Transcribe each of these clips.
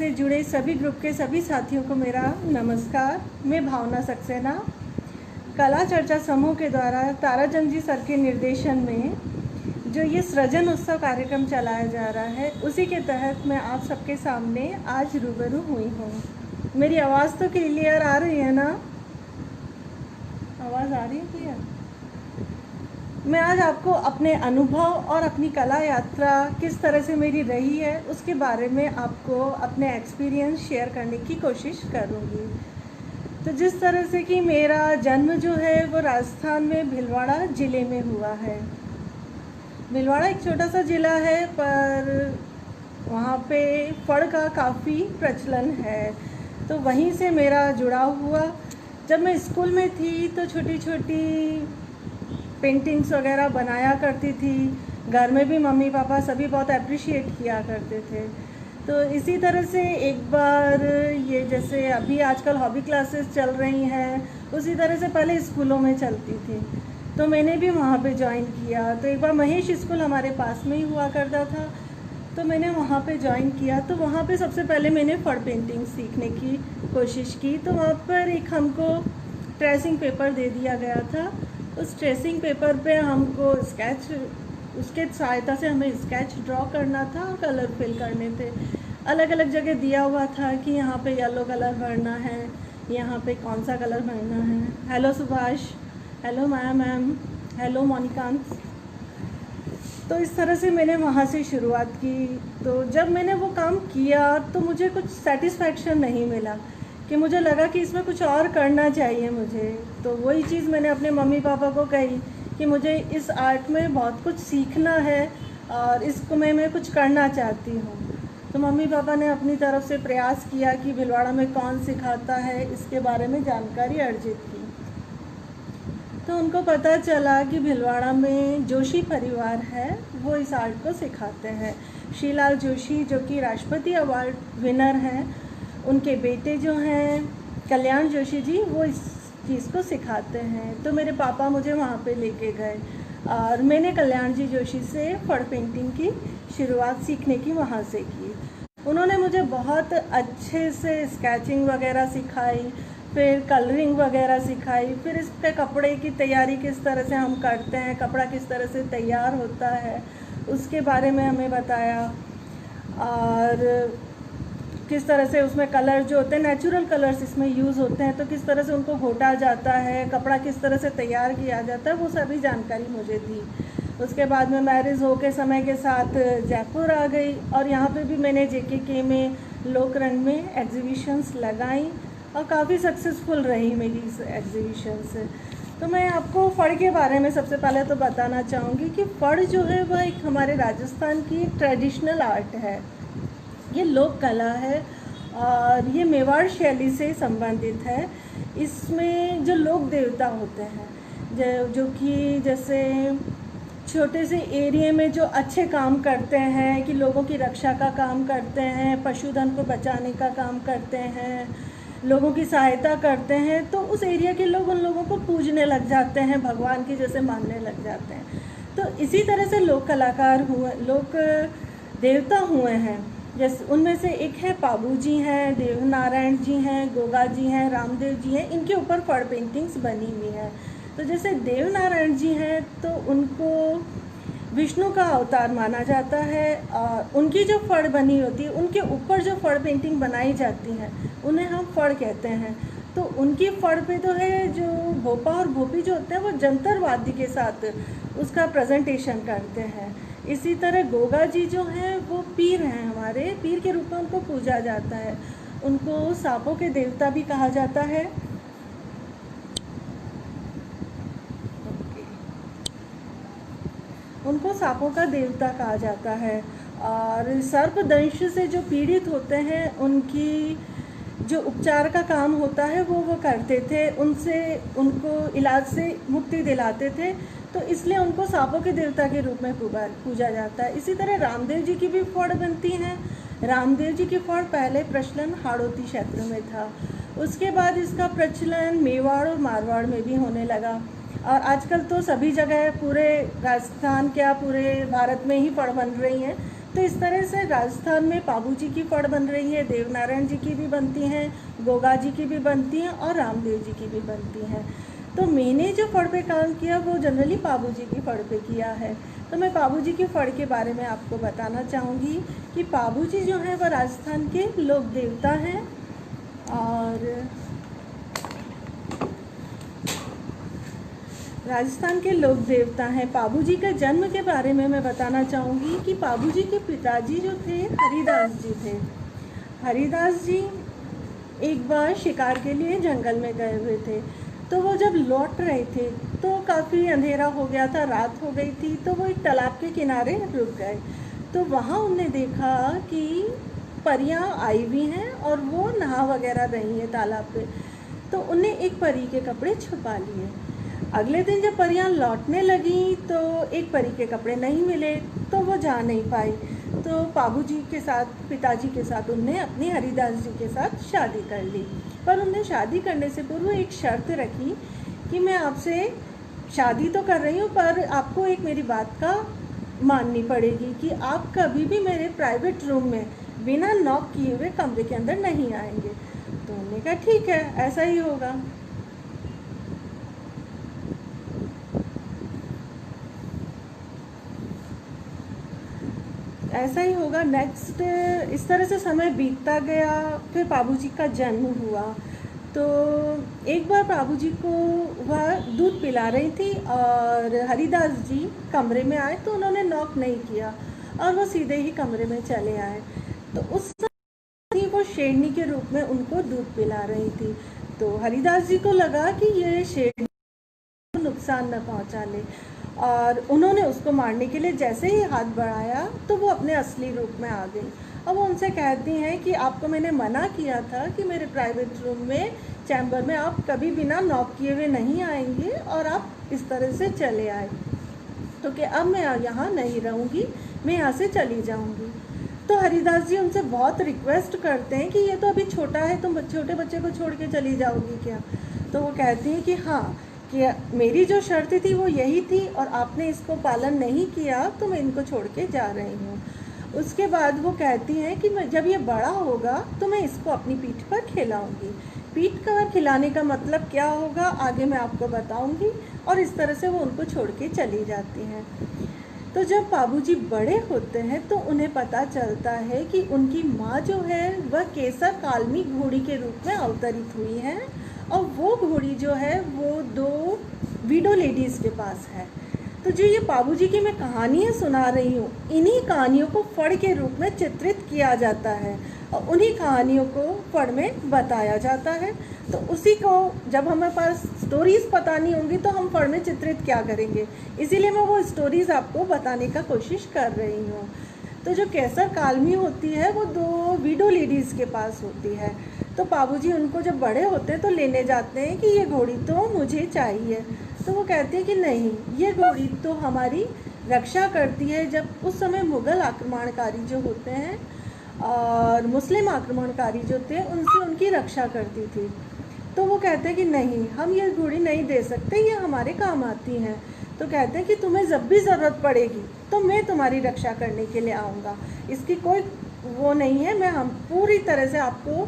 से जुड़े सभी ग्रुप के सभी साथियों को मेरा नमस्कार। मैं भावना सक्सेना, कला चर्चा समूह के द्वारा ताराचंद जी सर के निर्देशन में जो ये सृजन उत्सव कार्यक्रम चलाया जा रहा है, उसी के तहत मैं आप सबके सामने आज रूबरू हुई हूँ। मेरी आवाज़ तो क्लियर आ रही है ना? आवाज़ आ रही है क्लियर? मैं आज आपको अपने अनुभव और अपनी कला यात्रा किस तरह से मेरी रही है उसके बारे में आपको अपने एक्सपीरियंस शेयर करने की कोशिश करूँगी। तो जिस तरह से कि मेरा जन्म जो है वो राजस्थान में भीलवाड़ा ज़िले में हुआ है। भीलवाड़ा एक छोटा सा ज़िला है, पर वहाँ पे फड़ का काफ़ी प्रचलन है, तो वहीं से मेरा जुड़ाव हुआ। जब मैं स्कूल में थी तो छोटी छोटी पेंटिंग्स वगैरह बनाया करती थी। घर में भी मम्मी पापा सभी बहुत अप्रिशिएट किया करते थे। तो इसी तरह से एक बार ये जैसे अभी आजकल हॉबी क्लासेस चल रही हैं, उसी तरह से पहले स्कूलों में चलती थी, तो मैंने भी वहाँ पे ज्वाइन किया। तो एक बार महेश स्कूल हमारे पास में ही हुआ करता था, तो मैंने वहाँ पे ज्वाइन किया। तो वहाँ पे सबसे पहले मैंने फड़ पेंटिंग सीखने की कोशिश की। तो वहाँ पर एक हमको ट्रेसिंग पेपर दे दिया गया था। उस ट्रेसिंग पेपर पे हमको उसके सहायता से हमें स्केच ड्रॉ करना था और कलर फिल करने थे। अलग अलग जगह दिया हुआ था कि यहाँ पे येलो कलर भरना है, यहाँ पे कौन सा कलर भरना है। Hello Subhash, hello ma'am, hello Monikant. तो इस तरह से मैंने वहाँ से शुरुआत की। तो जब मैंने वो काम किया तो मुझे कुछ सेटिस्फैक्शन नहीं मिला, कि मुझे लगा कि इसमें कुछ और करना चाहिए मुझे। तो वही चीज़ मैंने अपने मम्मी पापा को कही कि मुझे इस आर्ट में बहुत कुछ सीखना है और इसको मैं कुछ करना चाहती हूँ। तो मम्मी पापा ने अपनी तरफ से प्रयास किया कि भीलवाड़ा में कौन सिखाता है, इसके बारे में जानकारी अर्जित की। तो उनको पता चला कि भीलवाड़ा में जोशी परिवार है, वो इस आर्ट को सिखाते हैं। श्रीलाल जोशी जो कि राष्ट्रपति अवार्ड विनर हैं, उनके बेटे जो हैं कल्याण जोशी जी, वो इस चीज़ को सिखाते हैं। तो मेरे पापा मुझे वहाँ पे लेके गए और मैंने कल्याण जी जोशी से फड़ पेंटिंग की शुरुआत सीखने की वहाँ से की। उन्होंने मुझे बहुत अच्छे से स्केचिंग वगैरह सिखाई, फिर कलरिंग वगैरह सिखाई, फिर इस पे कपड़े की तैयारी किस तरह से हम करते हैं, कपड़ा किस तरह से तैयार होता है, उसके बारे में हमें बताया। और किस तरह से उसमें कलर जो होते हैं, नेचुरल कलर्स इसमें यूज़ होते हैं, तो किस तरह से उनको घोटा जाता है, कपड़ा किस तरह से तैयार किया जाता है, वो सभी जानकारी मुझे दी। उसके बाद में मैरिज हो के समय के साथ जयपुर आ गई और यहाँ पे भी मैंने JKK में लोकरंग में एग्जीबिशंस लगाई और काफ़ी सक्सेसफुल रही मेरी इस एग्जीबिशन से। तो मैं आपको फड़ के बारे में सबसे पहले तो बताना चाहूँगी कि फड़ जो है वह एक हमारे राजस्थान की ट्रेडिशनल आर्ट है, ये लोक कला है और ये मेवाड़ शैली से संबंधित है। इसमें जो लोक देवता होते हैं जो कि जैसे छोटे से एरिया में जो अच्छे काम करते हैं, कि लोगों की रक्षा का काम करते हैं, पशुधन को बचाने का काम करते हैं, लोगों की सहायता करते हैं, तो उस एरिया के लोग उन लोगों को पूजने लग जाते हैं, भगवान की जैसे मानने लग जाते हैं। तो इसी तरह से लोक कलाकार हुए, लोक देवता हुए हैं। जैसे उनमें से एक है पाबू जी हैं, देवनारायण जी हैं, गोगा जी हैं, रामदेव जी हैं, इनके ऊपर फड़ पेंटिंग्स बनी हुई हैं। तो जैसे देवनारायण जी हैं तो उनको विष्णु का अवतार माना जाता है और उनकी जो फड़ बनी होती है, उनके ऊपर जो फड़ पेंटिंग बनाई जाती हैं, उन्हें हम फड़ कहते हैं। तो उनकी फड़ पे तो है जो भोपा और भोपी जो होते हैं वो जंतर वाद्य के साथ उसका प्रेजेंटेशन करते हैं। इसी तरह गोगा जी जो हैं वो पीर हैं, हमारे पीर के रूप में उनको पूजा जाता है। उनको सांपों के देवता भी कहा जाता है। उनको सांपों का देवता कहा जाता है और सर्पदंश से जो पीड़ित होते हैं उनकी जो उपचार का काम होता है वो करते थे, उनको इलाज से मुक्ति दिलाते थे, तो इसलिए उनको सांपों के देवता के रूप में पूजा जाता है। इसी तरह रामदेव जी की भी फड़ बनती हैं। रामदेव जी की फड़ पहले प्रचलन हाड़ौती क्षेत्र में था, उसके बाद इसका प्रचलन मेवाड़ और मारवाड़ में भी होने लगा और आजकल तो सभी जगह पूरे राजस्थान क्या पूरे भारत में ही फड़ बन रही हैं। तो इस तरह से राजस्थान में पाबू जी की फड़ बन रही है, देवनारायण जी की भी बनती हैं, गोगा जी की भी बनती हैं और रामदेव जी की भी बनती हैं। तो मैंने जो फड़ पे काम किया वो जनरली पाबू जी की फड़ पे किया है। तो मैं पाबू जी की फड़ के बारे में आपको बताना चाहूँगी कि पाबू जी जो हैं वह राजस्थान के लोक देवता हैं। और राजस्थान के लोक देवता हैं। पाबू जी के जन्म के बारे में मैं बताना चाहूँगी कि पाबू जी के पिताजी जो थे हरिदास जी थे। हरिदास जी एक बार शिकार के लिए जंगल में गए हुए थे। तो वो जब लौट रहे थे तो काफ़ी अंधेरा हो गया था, रात हो गई थी। तो वो एक तालाब के किनारे रुक गए। तो वहाँ उन्होंने देखा कि परियां आई हुई हैं और वो नहा वगैरह रही हैं तालाब पे। तो उन्हें एक परी के कपड़े छुपा लिए। अगले दिन जब परियां लौटने लगी तो एक परी के कपड़े नहीं मिले, तो वो जा नहीं पाई। तो पाबू जी के साथ, पिताजी के साथ उनने अपनी हरिदास जी के साथ शादी कर ली। पर उन्हें शादी करने से पूर्व एक शर्त रखी कि मैं आपसे शादी तो कर रही हूँ पर आपको एक मेरी बात का माननी पड़ेगी कि आप कभी भी मेरे प्राइवेट रूम में बिना नॉक किए हुए कमरे के अंदर नहीं आएंगे। तो उन्होंने कहा ठीक है, ऐसा ही होगा। ऐसा ही होगा। नेक्स्ट इस तरह से समय बीतता गया। फिर पाबू जी का जन्म हुआ। तो एक बार पाबू जी को वह दूध पिला रही थी और हरिदास जी कमरे में आए तो उन्होंने नॉक नहीं किया और वो सीधे ही कमरे में चले आए। तो उस समय वो शेरनी के रूप में उनको दूध पिला रही थी। तो हरिदास जी को लगा कि ये शेरनी को नुकसान न पहुंचा ले और उन्होंने उसको मारने के लिए जैसे ही हाथ बढ़ाया तो वो अपने असली रूप में आ गई। अब वो उनसे कहती हैं कि आपको मैंने मना किया था कि मेरे प्राइवेट रूम में, चैम्बर में आप कभी बिना नॉक किए हुए नहीं आएंगे और आप इस तरह से चले आए। तो कि अब मैं यहाँ नहीं रहूँगी, मैं यहाँ से चली जाऊँगी। तो हरिदास जी उनसे बहुत रिक्वेस्ट करते हैं कि ये तो अभी छोटा है, तुम छोटे बच्चे को छोड़ के चली जाओगी क्या? तो वो कहती हैं कि हाँ, कि मेरी जो शर्त थी वो यही थी और आपने इसको पालन नहीं किया तो मैं इनको छोड़ के जा रही हूँ। उसके बाद वो कहती हैं कि जब ये बड़ा होगा तो मैं इसको अपनी पीठ पर खिलाऊंगी। पीठ पर खिलाने का मतलब क्या होगा आगे मैं आपको बताऊंगी। और इस तरह से वो उनको छोड़ के चली जाती हैं। तो जब पाबू जी बड़े होते हैं तो उन्हें पता चलता है कि उनकी माँ जो है वह केसर कालमी घोड़ी के रूप में अवतरित हुई हैं और वो घोड़ी जो है वो 2 विडो लेडीज़ के पास है। तो जो ये पाबू जी की मैं कहानियाँ सुना रही हूँ, इन्हीं कहानियों को फड़ के रूप में चित्रित किया जाता है और उन्हीं कहानियों को फड़ में बताया जाता है। तो उसी को जब हमारे पास स्टोरीज़ पता नहीं होंगी तो हम फड़ में चित्रित क्या करेंगे, इसीलिए मैं वो स्टोरीज़ आपको बताने का कोशिश कर रही हूँ। तो जो केसर कालमी होती है वो 2 विडो लेडीज़ के पास होती है। तो पाबू जी उनको जब बड़े होते हैं तो लेने जाते हैं कि ये घोड़ी तो मुझे चाहिए। तो वो कहते हैं कि नहीं, ये घोड़ी तो हमारी रक्षा करती है। जब उस समय मुग़ल आक्रमणकारी जो होते हैं और मुस्लिम आक्रमणकारी जो थे उनसे उनकी रक्षा करती थी। तो वो कहते हैं कि नहीं, हम ये घोड़ी नहीं दे सकते, ये हमारे काम आती हैं। तो कहते हैं कि तुम्हें जब भी ज़रूरत पड़ेगी तो मैं तुम्हारी रक्षा करने के लिए आऊँगा, इसकी कोई वो नहीं है। हम पूरी तरह से आपको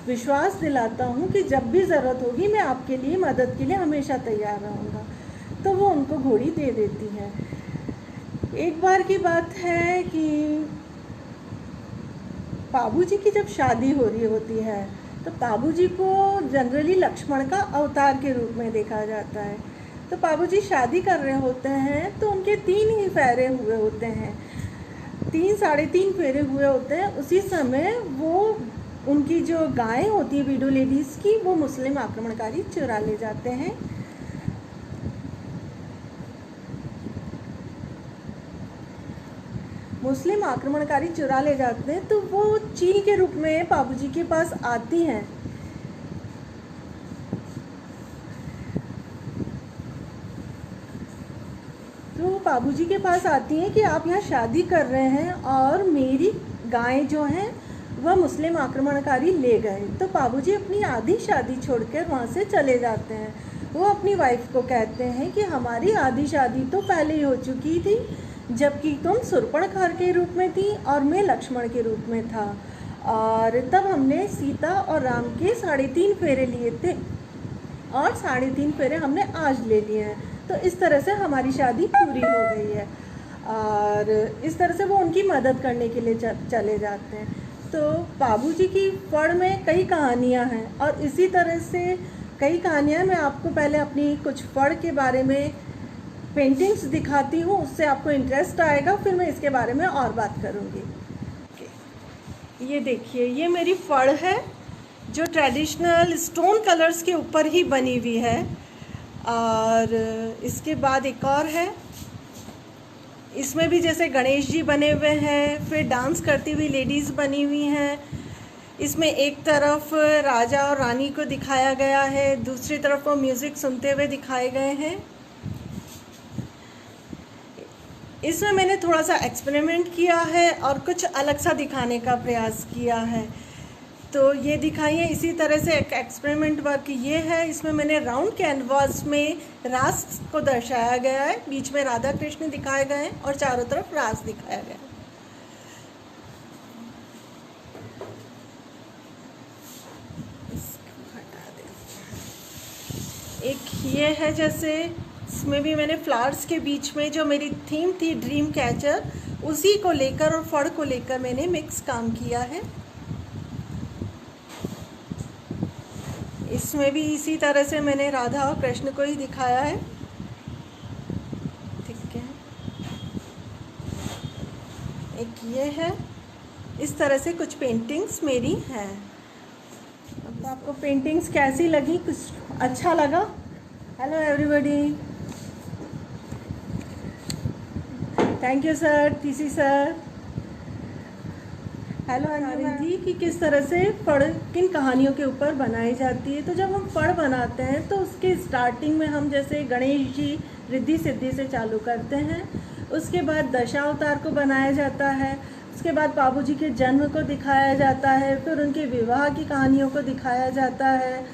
विश्वास दिलाता हूँ कि जब भी ज़रूरत होगी मैं आपके लिए मदद के लिए हमेशा तैयार रहूँगा। तो वो उनको घोड़ी दे देती है। एक बार की बात है कि पाबू जी की जब शादी हो रही होती है तो पाबू जी को जनरली लक्ष्मण का अवतार के रूप में देखा जाता है। तो पाबू जी शादी कर रहे होते हैं तो उनके 3 ही फेरे हुए होते हैं, 3 साढ़े 3 फेरे हुए होते हैं। उसी समय वो उनकी जो गायें होती है विडो लेडीज़ की, वो मुस्लिम आक्रमणकारी चुरा ले जाते हैं। मुस्लिम आक्रमणकारी चुरा ले जाते हैं तो वो चील के रूप में पाबू जी के पास आती हैं। तो पाबू जी के पास आती हैं कि आप यहाँ शादी कर रहे हैं और मेरी गायें जो हैं वह मुस्लिम आक्रमणकारी ले गए। तो पाबू जी अपनी आधी शादी छोड़कर वहाँ से चले जाते हैं। वो अपनी वाइफ को कहते हैं कि हमारी आधी शादी तो पहले ही हो चुकी थी, जबकि तुम शूर्पणखा के रूप में थी और मैं लक्ष्मण के रूप में था। और तब हमने सीता और राम के 3.5 फेरे लिए थे और 3.5 फेरे हमने आज ले लिए हैं। तो इस तरह से हमारी शादी पूरी हो गई है और इस तरह से वो उनकी मदद करने के लिए चले जाते हैं। तो बाबूजी की फड़ में कई कहानियाँ हैं और इसी तरह से कई कहानियाँ। मैं आपको पहले अपनी कुछ फड़ के बारे में पेंटिंग्स दिखाती हूँ, उससे आपको इंटरेस्ट आएगा, फिर मैं इसके बारे में और बात करूँगी। ये देखिए, ये मेरी फड़ है जो ट्रेडिशनल स्टोन कलर्स के ऊपर ही बनी हुई है। और इसके बाद एक और है, इसमें भी जैसे गणेश जी बने हुए हैं, फिर डांस करती हुई लेडीज़ बनी हुई हैं। इसमें एक तरफ राजा और रानी को दिखाया गया है, दूसरी तरफ वो म्यूज़िक सुनते हुए दिखाए गए हैं। इसमें मैंने थोड़ा सा एक्सपेरिमेंट किया है और कुछ अलग सा दिखाने का प्रयास किया है। तो ये दिखाइए इसी तरह से एक एक्सपेरिमेंट वर्क ये है। इसमें मैंने राउंड कैनवास में रास को दर्शाया गया है, बीच में राधा कृष्ण दिखाए गए हैं और चारों तरफ रास दिखाया गया है। एक ये है, जैसे इसमें भी मैंने फ्लावर्स के बीच में जो मेरी थीम थी ड्रीम कैचर, उसी को लेकर और फड़ को लेकर मैंने मिक्स काम किया है। इसमें भी इसी तरह से मैंने राधा और कृष्ण को ही दिखाया है। ठीक है, एक ये है। इस तरह से कुछ पेंटिंग्स मेरी हैं। अब आपको पेंटिंग्स कैसी लगी? कुछ अच्छा लगा? Hello everybody, thank you sir, TC sir. Hello Anjali कि किस तरह से फड़ किन कहानियों के ऊपर बनाई जाती है। तो जब हम फड़ बनाते हैं तो उसके स्टार्टिंग में हम जैसे गणेश जी रिद्धि सिद्धि से चालू करते हैं, उसके बाद दशावतार को बनाया जाता है, उसके बाद बाबूजी के जन्म को दिखाया जाता है, फिर उनके विवाह की कहानियों को दिखाया जाता है,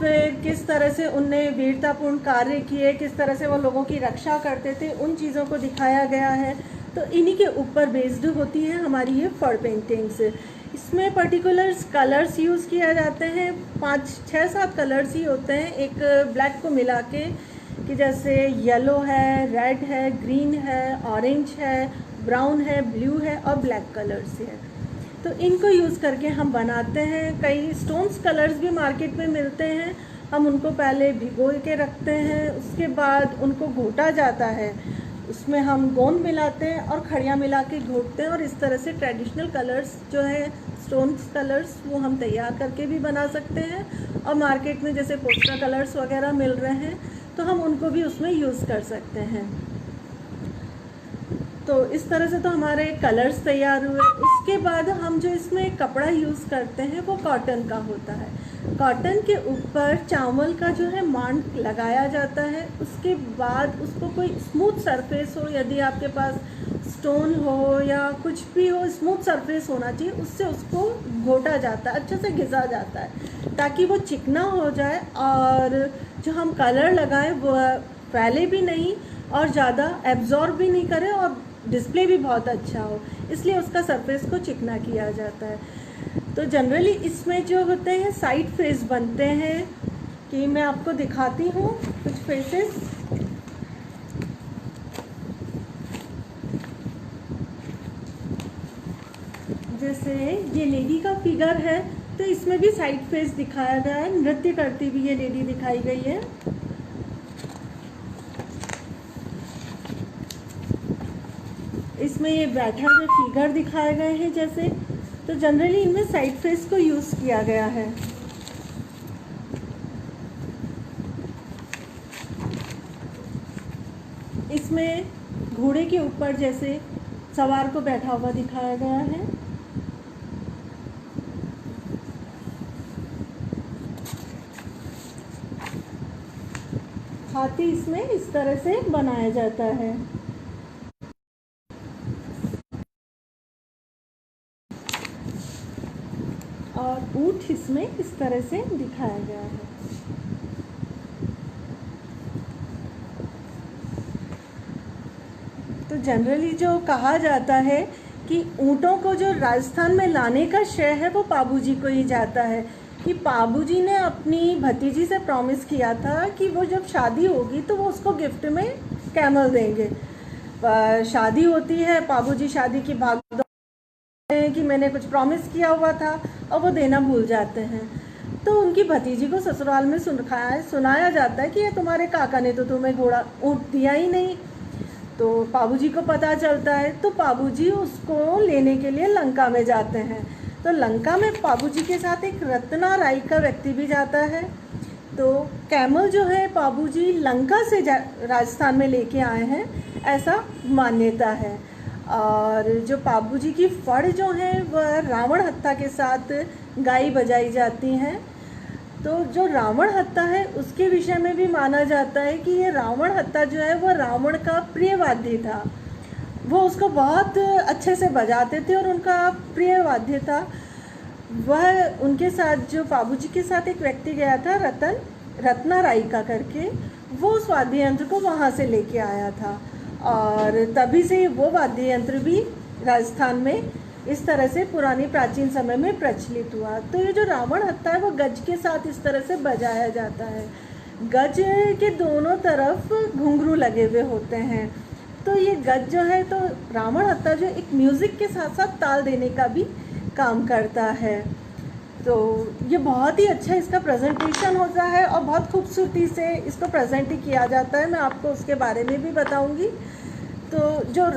फिर किस तरह से उनने वीरतापूर्ण कार्य किए, किस तरह से वो लोगों की रक्षा करते थे, उन चीज़ों को दिखाया गया है। तो इन्हीं के ऊपर बेस्ड होती है हमारी ये फड़ पेंटिंग्स। इसमें पर्टिकुलर कलर्स यूज़ किया जाते हैं, 5, 6, 7 कलर्स ही होते हैं एक ब्लैक को मिला के, कि जैसे येलो है, रेड है, ग्रीन है, ऑरेंज है, ब्राउन है, ब्लू है और ब्लैक कलर्स है। तो इनको यूज़ करके हम बनाते हैं। कई स्टोन्स कलर्स भी मार्केट में मिलते हैं, हम उनको पहले भिगो के रखते हैं, उसके बाद उनको घोटा जाता है, उसमें हम गोंद मिलाते हैं और खड़िया मिला के घोटते हैं और इस तरह से ट्रेडिशनल कलर्स जो है स्टोन्स कलर्स वो हम तैयार करके भी बना सकते हैं। और मार्केट में जैसे पोस्टर कलर्स वगैरह मिल रहे हैं तो हम उनको भी उसमें यूज़ कर सकते हैं। तो इस तरह से तो हमारे कलर्स तैयार हुए। उसके बाद हम जो इसमें कपड़ा यूज़ करते हैं वो कॉटन का होता है। कॉटन के ऊपर चावल का जो है मांड लगाया जाता है, उसके बाद उसको कोई स्मूथ सरफेस हो, यदि आपके पास स्टोन हो या कुछ भी हो, स्मूथ सरफेस होना चाहिए, उससे उसको घोटा जाता है, अच्छे से घिसा जाता है ताकि वो चिकना हो जाए और जो हम कलर लगाएं वो फैले भी नहीं और ज़्यादा एब्जॉर्ब भी नहीं करे और डिस्प्ले भी बहुत अच्छा हो, इसलिए उसका सरफेस को चिकना किया जाता है। तो जनरली इसमें जो होते हैं साइड फेस बनते हैं, कि मैं आपको दिखाती हूँ कुछ फेसेस। जैसे ये लेडी का फिगर है तो इसमें भी साइड फेस दिखाया गया है, नृत्य करती हुई ये लेडी दिखाई गई है। इसमें ये बैठा हुए फिगर दिखाए गए हैं जैसे, तो जनरली इनमें साइड फेस को यूज़ किया गया है। इसमें घोड़े के ऊपर जैसे सवार को बैठा हुआ दिखाया गया है। हाथी इसमें इस तरह से बनाया जाता है और ऊंट इसमें इस तरह से दिखाया गया है। तो जनरली जो कहा जाता है कि ऊँटों को जो राजस्थान में लाने का श्रेय है वो पाबूजी को ही जाता है, कि पाबूजी ने अपनी भतीजी से प्रॉमिस किया था कि वो जब शादी होगी तो वो उसको गिफ्ट में कैमल देंगे। शादी होती है, पाबूजी शादी की भागदौड़ कि मैंने कुछ प्रॉमिस किया हुआ था और वो देना भूल जाते हैं। तो उनकी भतीजी को ससुराल में सुनाया जाता है कि ये तुम्हारे काका ने तो तुम्हें घोड़ा ऊँट दिया ही नहीं। तो पाबूजी को पता चलता है, तो पाबूजी उसको लेने के लिए लंका में जाते हैं। तो लंका में पाबूजी के साथ एक रत्ना राई का व्यक्ति भी जाता है। तो कैमल जो है पाबूजी लंका से राजस्थान में लेके आए हैं, ऐसा मान्यता है। और जो पाबूजी की फड़ जो है वह रावण हत्ता के साथ गाई बजाई जाती हैं। तो जो रावण हत्ता है उसके विषय में भी माना जाता है कि ये रावण हत्ता जो है वह रावण का प्रिय वाद्य था, वो उसको बहुत अच्छे से बजाते थे और उनका प्रिय वाद्य था। वह उनके साथ जो पाबूजी के साथ एक व्यक्ति गया था रत्ना राई का करके, वो उस वाद्य यंत्र को वहाँ से लेके आया था और तभी से वो वाद्य यंत्र भी राजस्थान में इस तरह से पुरानी प्राचीन समय में प्रचलित हुआ। तो ये जो रावण हत्ता है वो गज के साथ इस तरह से बजाया जाता है। गज के दोनों तरफ घुंघरू लगे हुए होते हैं। तो ये गज जो है, तो रावण हत्ता जो एक म्यूज़िक के साथ साथ ताल देने का भी काम करता है। तो ये बहुत ही अच्छा इसका प्रेजेंटेशन होता है और बहुत खूबसूरती से इसको प्रेजेंट किया जाता है। मैं आपको उसके बारे में भी बताऊंगी। तो जो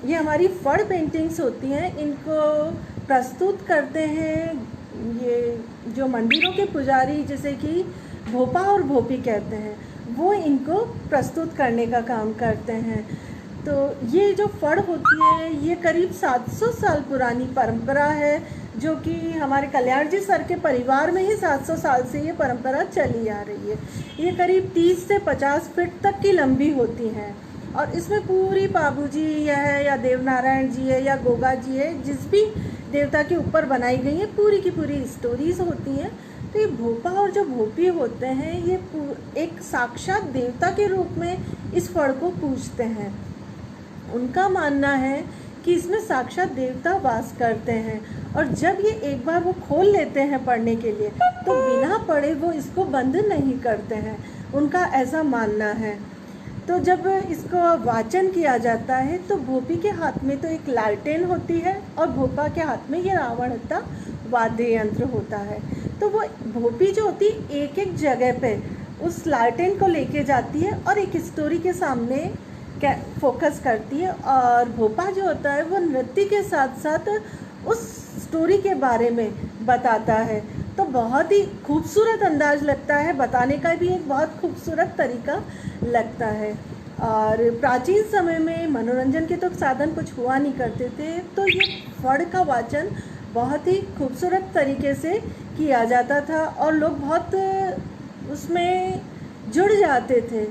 ये हमारी फड़ पेंटिंग्स होती हैं, इनको प्रस्तुत करते हैं ये जो मंदिरों के पुजारी, जैसे कि भोपा और भोपी कहते हैं, वो इनको प्रस्तुत करने का काम करते हैं। तो ये जो फड़ होती है ये करीब 700 साल पुरानी परंपरा है, जो कि हमारे कल्याण जी सर के परिवार में ही 700 साल से ये परंपरा चली आ रही है। ये करीब 30 से 50 फीट तक की लंबी होती हैं और इसमें पूरी पाबूजी है या देवनारायण जी है या गोगा जी है, जिस भी देवता के ऊपर बनाई गई है, पूरी की पूरी स्टोरीज होती हैं। तो ये भोपा और जो भोपी होते हैं ये एक साक्षात देवता के रूप में इस फड़ को पूजते हैं। उनका मानना है कि इसमें साक्षात देवता वास करते हैं और जब ये एक बार वो खोल लेते हैं पढ़ने के लिए तो बिना पढ़े वो इसको बंद नहीं करते हैं, उनका ऐसा मानना है। तो जब इसको वाचन किया जाता है तो भोपी के हाथ में तो एक लालटेन होती है और भोपा के हाथ में ये रावण हत्ता वाद्य यंत्र होता है। तो वो भोपी जो होती है एक एक जगह पे उस लालटेन को लेके जाती है और एक स्टोरी के सामने फोकस करती है और भोपा जो होता है वो नृत्य के साथ साथ उस स्टोरी के बारे में बताता है। तो बहुत ही खूबसूरत अंदाज लगता है, बताने का भी एक बहुत खूबसूरत तरीका लगता है। और प्राचीन समय में मनोरंजन के तो साधन कुछ हुआ नहीं करते थे, तो ये फड़ का वाचन बहुत ही खूबसूरत तरीके से किया जाता था और लोग बहुत उसमें जुड़ जाते थे।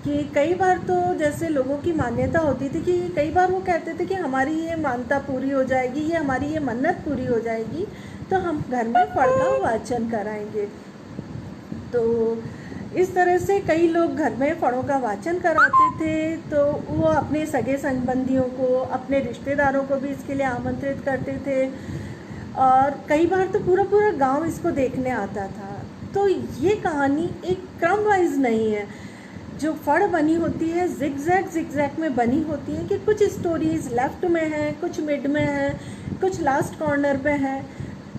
कि कई बार तो जैसे लोगों की मान्यता होती थी कि कई बार वो कहते थे कि हमारी ये मान्यता पूरी हो जाएगी, ये हमारी ये मन्नत पूरी हो जाएगी तो हम घर में फड़ का वाचन कराएंगे। तो इस तरह से कई लोग घर में फड़ों का वाचन कराते थे। तो वो अपने सगे संबंधियों को, अपने रिश्तेदारों को भी इसके लिए आमंत्रित करते थे और कई बार तो पूरा पूरा गांव इसको देखने आता था। तो ये कहानी एक क्रम वाइज नहीं है। जो फड़ बनी होती है जिगजैग में बनी होती है कि कुछ स्टोरीज लेफ्ट में है, कुछ मिड में है, कुछ लास्ट कॉर्नर पे है।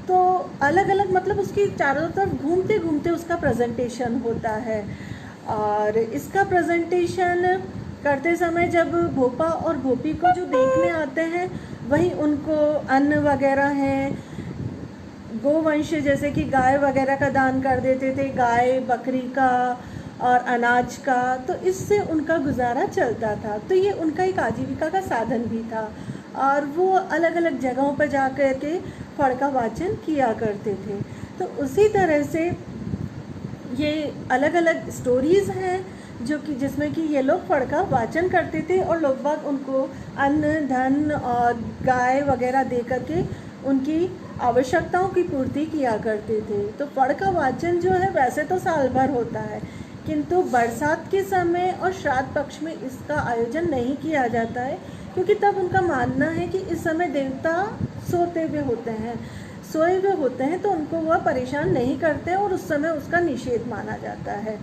तो अलग अलग मतलब उसकी चारों तरफ घूमते घूमते उसका प्रेजेंटेशन होता है। और इसका प्रेजेंटेशन करते समय जब भोपा और भोपी को जो देखने आते हैं वही उनको अन्न वगैरह हैं, गोवंश जैसे कि गाय वगैरह का दान कर देते थे, गाय बकरी का और अनाज का। तो इससे उनका गुजारा चलता था। तो ये उनका एक आजीविका का साधन भी था और वो अलग अलग जगहों पर जा कर के फड़ का वाचन किया करते थे। तो उसी तरह से ये अलग अलग स्टोरीज़ हैं जो कि जिसमें कि ये लोग फड़ का वाचन करते थे और लोग बाग उनको अन्न धन और गाय वगैरह दे करके उनकी आवश्यकताओं की पूर्ति किया करते थे। तो फड़ का वाचन जो है वैसे तो साल भर होता है, किंतु बरसात के समय और श्राद्ध पक्ष में इसका आयोजन नहीं किया जाता है क्योंकि तब उनका मानना है कि इस समय देवता सोए हुए होते हैं, तो उनको वह परेशान नहीं करते हैं और उस समय उसका निषेध माना जाता है।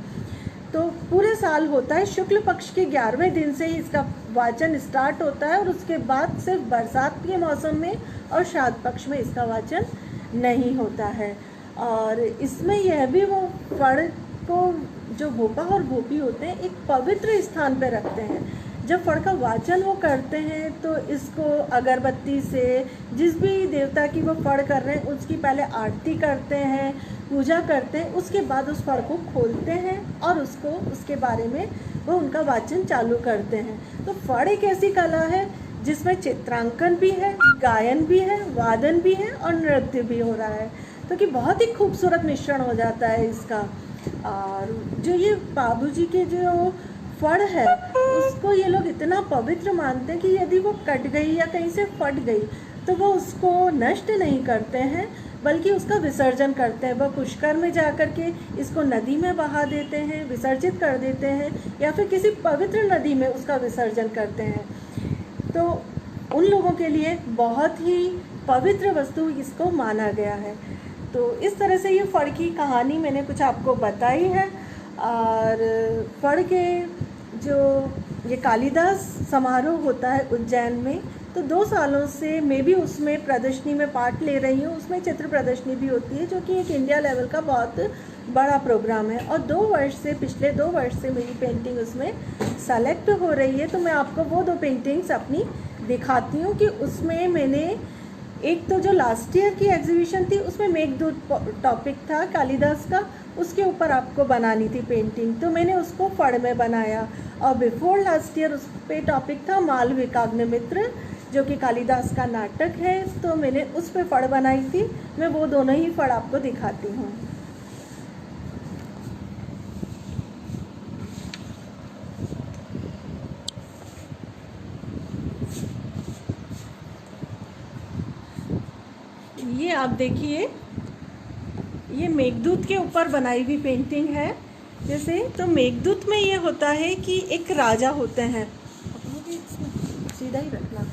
तो पूरे साल होता है, शुक्ल पक्ष के 11वें दिन से ही इसका वाचन स्टार्ट होता है और उसके बाद सिर्फ बरसात के मौसम में और श्राद्ध पक्ष में इसका वाचन नहीं होता है। और इसमें यह भी वो फड़ को जो भोपा और भोपी होते हैं एक पवित्र स्थान पर रखते हैं। जब फड़ का वाचन वो करते हैं तो इसको अगरबत्ती से जिस भी देवता की वो फड़ कर रहे हैं उसकी पहले आरती करते हैं, पूजा करते हैं, उसके बाद उस फड़ को खोलते हैं और उसके बारे में वो उनका वाचन चालू करते हैं। तो फड़ एक ऐसी कला है जिसमें चित्रांकन भी है, गायन भी है, वादन भी है और नृत्य भी हो रहा है, तो कि बहुत ही खूबसूरत मिश्रण हो जाता है इसका। और जो ये बाबूजी के जो फड़ है उसको ये लोग इतना पवित्र मानते हैं कि यदि वो कट गई या कहीं से फट गई तो वो उसको नष्ट नहीं करते हैं बल्कि उसका विसर्जन करते हैं। वह पुष्कर में जा कर के इसको नदी में बहा देते हैं, विसर्जित कर देते हैं, या फिर किसी पवित्र नदी में उसका विसर्जन करते हैं। तो उन लोगों के लिए बहुत ही पवित्र वस्तु इसको माना गया है। तो इस तरह से ये फड़ की कहानी मैंने कुछ आपको बताई है। और फड़ के जो ये कालिदास समारोह होता है उज्जैन में, तो 2 सालों से मैं भी उसमें प्रदर्शनी में पार्ट ले रही हूँ। उसमें चित्र प्रदर्शनी भी होती है जो कि एक इंडिया लेवल का बहुत बड़ा प्रोग्राम है। और पिछले 2 वर्ष से मेरी पेंटिंग उसमें सेलेक्ट हो रही है। तो मैं आपको वो 2 पेंटिंग्स अपनी दिखाती हूँ कि उसमें मैंने एक तो जो लास्ट ईयर की एग्जीबिशन थी उसमें मेघदूत टॉपिक था कालिदास का, उसके ऊपर आपको बनानी थी पेंटिंग, तो मैंने उसको फड़ में बनाया। और बिफोर लास्ट ईयर उस पे टॉपिक था मालविकाग्निमित्र जो कि कालिदास का नाटक है, तो मैंने उस पे फड़ बनाई थी। मैं वो दोनों ही फड़ आपको दिखाती हूँ। ये आप देखिए, ये मेघदूत के ऊपर बनाई हुई पेंटिंग है। जैसे तो मेघदूत में ये होता है कि एक राजा होते हैं, सीधा ही रखना,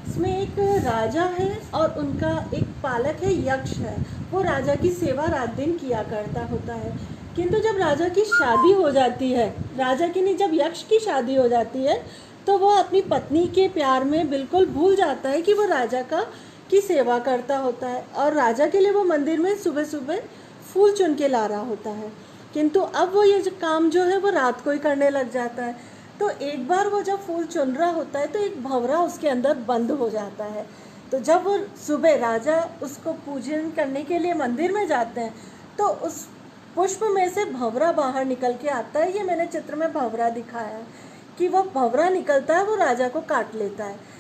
इसमें एक राजा है और उनका एक पालक है, यक्ष है। वो राजा की सेवा रात दिन किया करता होता है। किंतु जब राजा की शादी हो जाती है, राजा की नहीं, जब यक्ष की शादी हो जाती है तो वो अपनी पत्नी के प्यार में बिल्कुल भूल जाता है कि वो राजा की सेवा करता होता है। और राजा के लिए वो मंदिर में सुबह सुबह फूल चुन के ला रहा होता है। किंतु अब वो ये काम जो है वो रात को ही करने लग जाता है। तो एक बार वो जब फूल चुन रहा होता है तो एक भंवरा उसके अंदर बंद हो जाता है। तो जब वो सुबह राजा उसको पूजन करने के लिए मंदिर में जाते हैं तो उस पुष्प में से भंवरा बाहर निकल के आता है। ये मैंने चित्र में भंवरा दिखाया है कि वो भंवरा निकलता है, वो राजा को काट लेता है।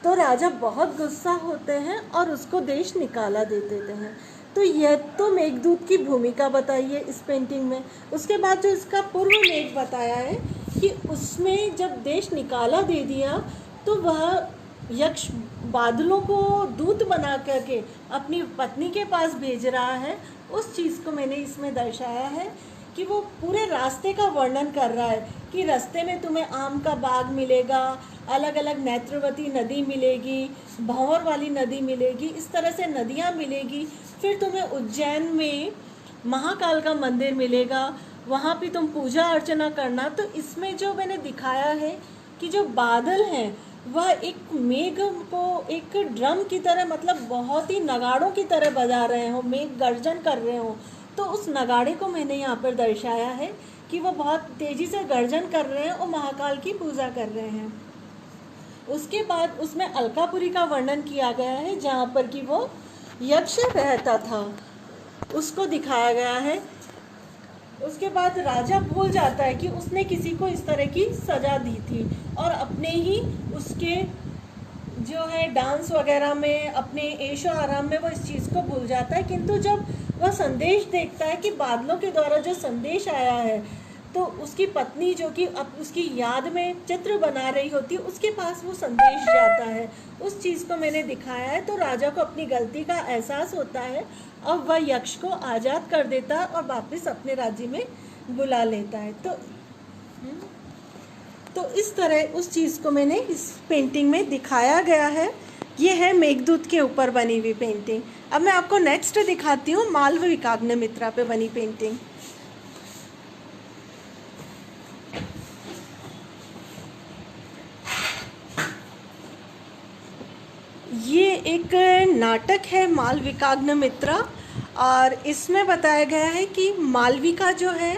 तो राजा बहुत गुस्सा होते हैं और उसको देश निकाला दे देते हैं। तो यह तो मेघदूत की भूमिका बताई है इस पेंटिंग में। उसके बाद जो इसका पूर्व मेघ बताया है कि उसमें जब देश निकाला दे दिया तो वह यक्ष बादलों को दूत बना करके अपनी पत्नी के पास भेज रहा है। उस चीज़ को मैंने इसमें दर्शाया है कि वो पूरे रास्ते का वर्णन कर रहा है कि रास्ते में तुम्हें आम का बाग मिलेगा, अलग अलग नेत्रवती नदी मिलेगी, भंवर वाली नदी मिलेगी, इस तरह से नदियाँ मिलेगी। फिर तुम्हें उज्जैन में महाकाल का मंदिर मिलेगा, वहाँ भी तुम पूजा अर्चना करना। तो इसमें जो मैंने दिखाया है कि जो बादल हैं वह एक मेघ को एक ड्रम की तरह, मतलब बहुत ही नगाड़ों की तरह बजा रहे हो, मेघ गर्जन कर रहे हो। तो उस नगाड़े को मैंने यहाँ पर दर्शाया है कि वो बहुत तेज़ी से गर्जन कर रहे हैं और महाकाल की पूजा कर रहे हैं। उसके बाद उसमें अलकापुरी का वर्णन किया गया है जहाँ पर कि वो यक्ष रहता था, उसको दिखाया गया है। उसके बाद राजा भूल जाता है कि उसने किसी को इस तरह की सजा दी थी और अपने ही उसके जो है डांस वगैरह में, अपने ऐशो आराम में वो इस चीज़ को भूल जाता है। किंतु जब वह संदेश देखता है कि बादलों के द्वारा जो संदेश आया है, तो उसकी पत्नी जो कि अब उसकी याद में चित्र बना रही होती है, उसके पास वो संदेश जाता है। उस चीज़ को मैंने दिखाया है। तो राजा को अपनी गलती का एहसास होता है, अब वह यक्ष को आज़ाद कर देता है और वापस अपने राज्य में बुला लेता है। तो इस तरह उस चीज़ को मैंने इस पेंटिंग में दिखाया गया है। ये है मेघदूत के ऊपर बनी हुई पेंटिंग। अब मैं आपको नेक्स्ट दिखाती हूँ मालविकाग्निमित्रा पे बनी पेंटिंग। ये एक नाटक है मालविकाग्निमित्रा, और इसमें बताया गया है कि मालविका जो है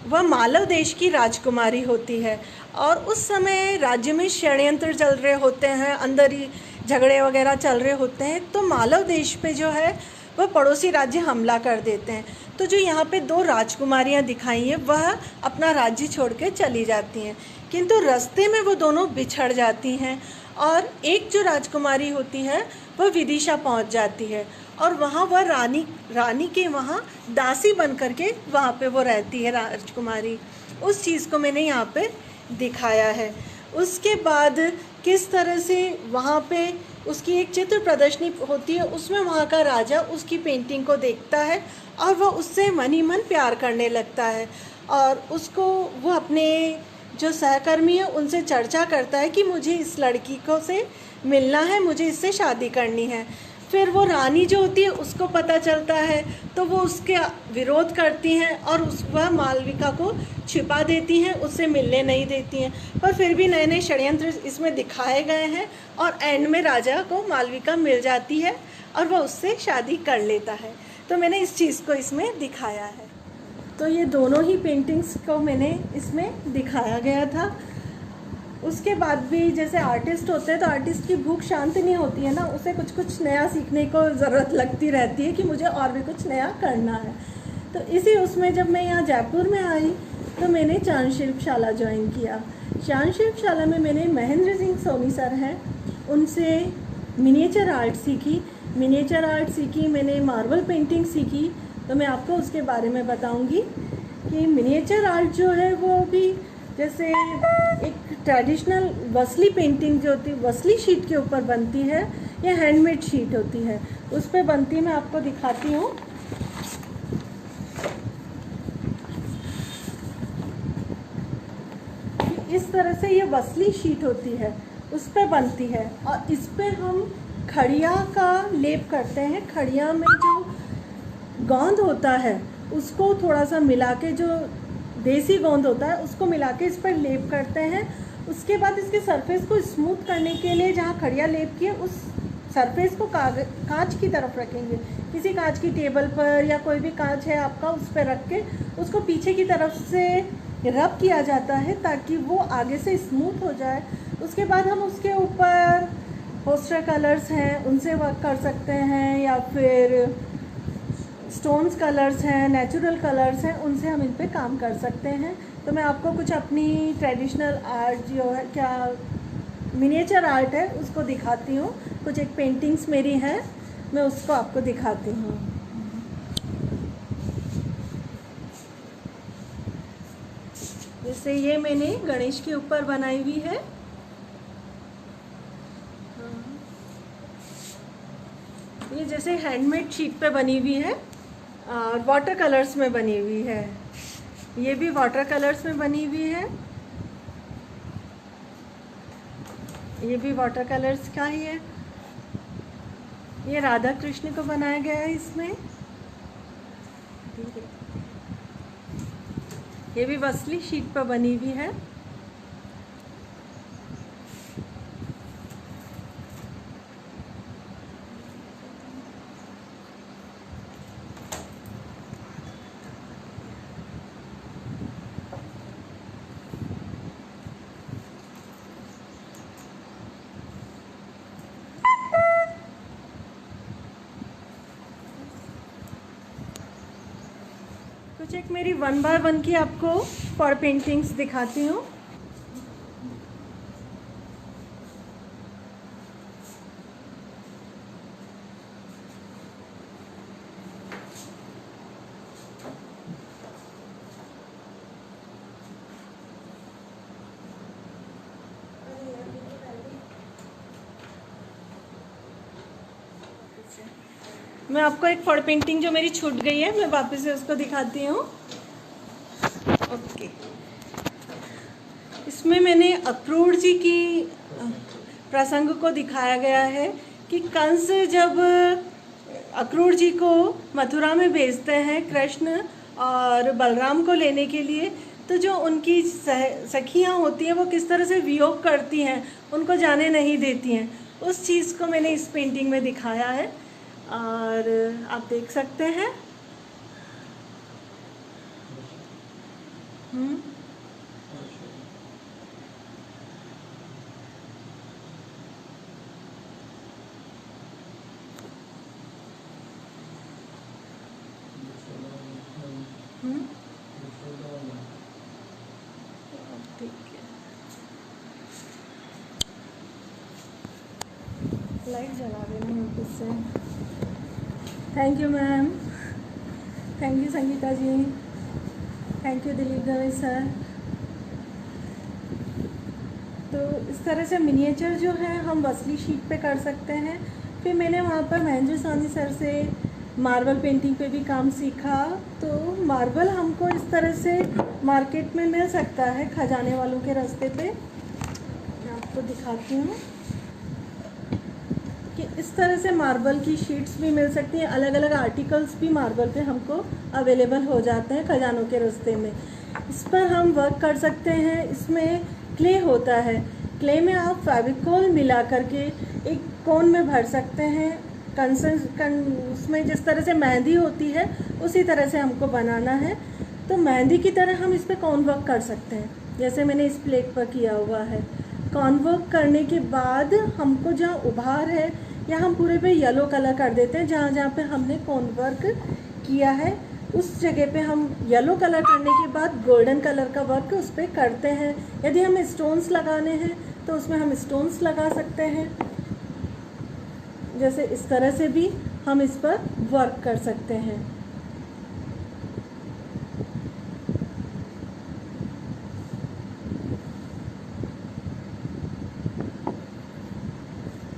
वह मालव देश की राजकुमारी होती है, और उस समय राज्य में षड्यंत्र चल रहे होते हैं, अंदर ही झगड़े वगैरह चल रहे होते हैं। तो मालव देश पे जो है वह पड़ोसी राज्य हमला कर देते हैं। तो जो यहाँ पे दो राजकुमारियाँ दिखाई हैं वह अपना राज्य छोड़ के चली जाती हैं, किंतु रास्ते में वो दोनों बिछड़ जाती हैं, और एक जो राजकुमारी होती है वह विदिशा पहुँच जाती है, और वहाँ वह रानी के वहाँ दासी बन करके वहाँ पे वो रहती है राजकुमारी। उस चीज़ को मैंने यहाँ पे दिखाया है। उसके बाद किस तरह से वहाँ पे उसकी एक चित्र प्रदर्शनी होती है, उसमें वहाँ का राजा उसकी पेंटिंग को देखता है और वह उससे मन ही मन प्यार करने लगता है, और उसको वो अपने जो सहकर्मी है उनसे चर्चा करता है कि मुझे इस लड़की को से मिलना है, मुझे इससे शादी करनी है। फिर वो रानी जो होती है उसको पता चलता है, तो वो उसके विरोध करती हैं और वह मालविका को छिपा देती हैं, उससे मिलने नहीं देती हैं। पर फिर भी नए नए षड्यंत्र इसमें दिखाए गए हैं, और एंड में राजा को मालविका मिल जाती है और वह उससे शादी कर लेता है। तो मैंने इस चीज़ को इसमें दिखाया है। तो ये दोनों ही पेंटिंग्स को मैंने इसमें दिखाया गया था। उसके बाद भी जैसे आर्टिस्ट होते हैं तो आर्टिस्ट की भूख शांत नहीं होती है ना, उसे कुछ कुछ नया सीखने को ज़रूरत लगती रहती है कि मुझे और भी कुछ नया करना है। तो इसी उसमें जब मैं यहाँ जयपुर में आई तो मैंने चांद शिल्पशाला ज्वाइन किया। चांद शिल्पशाला में मैंने महेंद्र सिंह सोनी सर हैं, उनसे मिनिएचर आर्ट सीखी। मैंने मार्बल पेंटिंग सीखी। तो मैं आपको उसके बारे में बताऊँगी कि मिनिएचर आर्ट जो है वो भी जैसे एक ट्रेडिशनल वसली पेंटिंग जो होती है वसली शीट के ऊपर बनती है, या हैंडमेड शीट होती है उस पर बनती है। मैं आपको दिखाती हूँ। इस तरह से ये वसली शीट होती है, उस पर बनती है, और इस पर हम खड़िया का लेप करते हैं। खड़िया में जो गोंद होता है उसको थोड़ा सा मिला के, जो देसी गोंद होता है उसको मिला के इस पर लेप करते हैं। उसके बाद इसके सरफेस को स्मूथ करने के लिए जहाँ खड़िया लेप किए उस सरफेस को कांच की तरफ रखेंगे, किसी कांच की टेबल पर या कोई भी कांच है आपका उस पर रख के उसको पीछे की तरफ से रब किया जाता है ताकि वो आगे से स्मूथ हो जाए। उसके बाद हम उसके ऊपर पोस्टर कलर्स हैं उनसे वर्क कर सकते हैं, या फिर स्टोन्स कलर्स हैं, नेचुरल कलर्स हैं, उनसे हम इन पे काम कर सकते हैं। तो मैं आपको कुछ अपनी ट्रेडिशनल आर्ट जो है, क्या मिनिएचर आर्ट है, उसको दिखाती हूँ। कुछ एक पेंटिंग्स मेरी हैं, मैं उसको आपको दिखाती हूँ। जैसे ये मैंने गणेश के ऊपर बनाई हुई है। ये जैसे हैंडमेड शीट पे बनी हुई है और वाटर कलर्स में बनी हुई है। ये भी वाटर कलर्स में बनी हुई है। ये भी वाटर कलर्स का ही है। ये राधा कृष्ण को बनाया गया है इसमें। ये भी वसली शीट पर बनी हुई है। कुछ एक मेरी 1 बाय 1 की आपको फॉर पेंटिंग्स दिखाती हूँ। मैं आपको एक फॉर पेंटिंग जो मेरी छूट गई है मैं वापस से उसको दिखाती हूँ। ओके, इस इसमें मैंने अक्रूर जी की प्रसंग को दिखाया गया है कि कंस जब अक्रूर जी को मथुरा में भेजते हैं कृष्ण और बलराम को लेने के लिए, तो जो उनकी सखियाँ होती हैं वो किस तरह से वियोग करती हैं, उनको जाने नहीं देती हैं। उस चीज़ को मैंने इस पेंटिंग में दिखाया है और आप देख सकते हैं। ठीक है, लाइट जला देना वापस से। Thank you ma'am, thank you Sangeeta ji, thank you Dilip Dave sir. तो इस तरह से मिनिएचर जो है हम वसली शीट पे कर सकते हैं। फिर मैंने वहाँ पर महेंद्र सानी सर से मार्बल पेंटिंग पे भी काम सीखा। तो मार्बल हमको इस तरह से मार्केट में मिल सकता है खजाने वालों के रास्ते पे। मैं आपको दिखाती हूँ कि इस तरह से मार्बल की शीट्स भी मिल सकती हैं। अलग अलग आर्टिकल्स भी मार्बल पे हमको अवेलेबल हो जाते हैं खजानों के रास्ते में। इस पर हम वर्क कर सकते हैं। इसमें क्ले होता है, क्ले में आप फेविकोल मिला करके एक कोन में भर सकते हैं। उसमें जिस तरह से मेहंदी होती है उसी तरह से हमको बनाना है। तो मेहंदी की तरह हम इस पर कॉन वर्क कर सकते हैं, जैसे मैंने इस प्लेट पर किया हुआ है। कॉन वर्क करने के बाद हमको जहाँ उभार है या हम पूरे पे येलो कलर कर देते हैं। जहाँ जहाँ पे हमने कॉन वर्क किया है उस जगह पे हम येलो कलर करने के बाद गोल्डन कलर का वर्क उस पर करते हैं। यदि हमें स्टोन्स लगाने हैं तो उसमें हम स्टोन्स लगा सकते हैं। जैसे इस तरह से भी हम इस पर वर्क कर सकते हैं।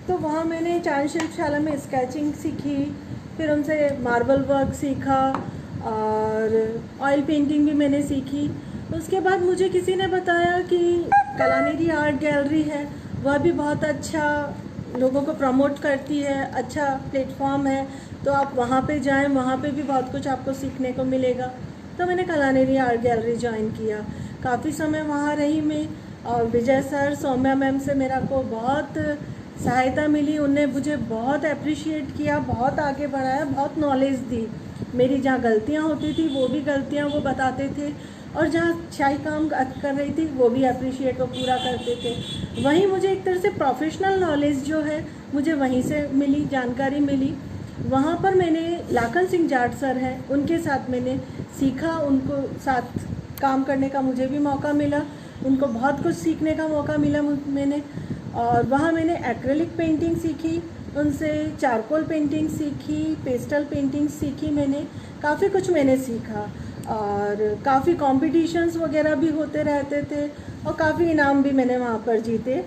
तो वहाँ मैंने चांद शिल्पशाला में स्केचिंग सीखी, फिर उनसे मार्बल वर्क सीखा और ऑयल पेंटिंग भी मैंने सीखी। उसके बाद मुझे किसी ने बताया कि कलानेरी आर्ट गैलरी है, वह भी बहुत अच्छा लोगों को प्रमोट करती है, अच्छा प्लेटफॉर्म है, तो आप वहाँ पे जाएं, वहाँ पे भी बहुत कुछ आपको सीखने को मिलेगा। तो मैंने कलानेरी आर्ट गैलरी ज्वाइन किया, काफ़ी समय वहाँ रही मैं। और विजय सर, सौम्या मैम से मेरा को बहुत सहायता मिली। उनने मुझे बहुत अप्रिशिएट किया, बहुत आगे बढ़ाया, बहुत नॉलेज दी। मेरी जहाँ गलतियाँ होती थी वो भी गलतियाँ वो बताते थे, और जहाँ शाही काम कर रही थी वो भी अप्रिशिएट वो पूरा करते थे। वहीं मुझे एक तरह से प्रोफेशनल नॉलेज जो है मुझे वहीं से मिली, जानकारी मिली। वहाँ पर मैंने लाखन सिंह जाट सर हैं, उनके साथ मैंने सीखा, उनको साथ काम करने का मुझे भी मौका मिला, उनको बहुत कुछ सीखने का मौका मिला मैंने। और वहाँ मैंने एक्रेलिक पेंटिंग सीखी, उनसे चारकोल पेंटिंग सीखी, पेस्टल पेंटिंग सीखी। मैंने काफ़ी कुछ मैंने सीखा और काफ़ी कॉम्पिटिशन्स वगैरह भी होते रहते थे और काफ़ी इनाम भी मैंने वहाँ पर जीते।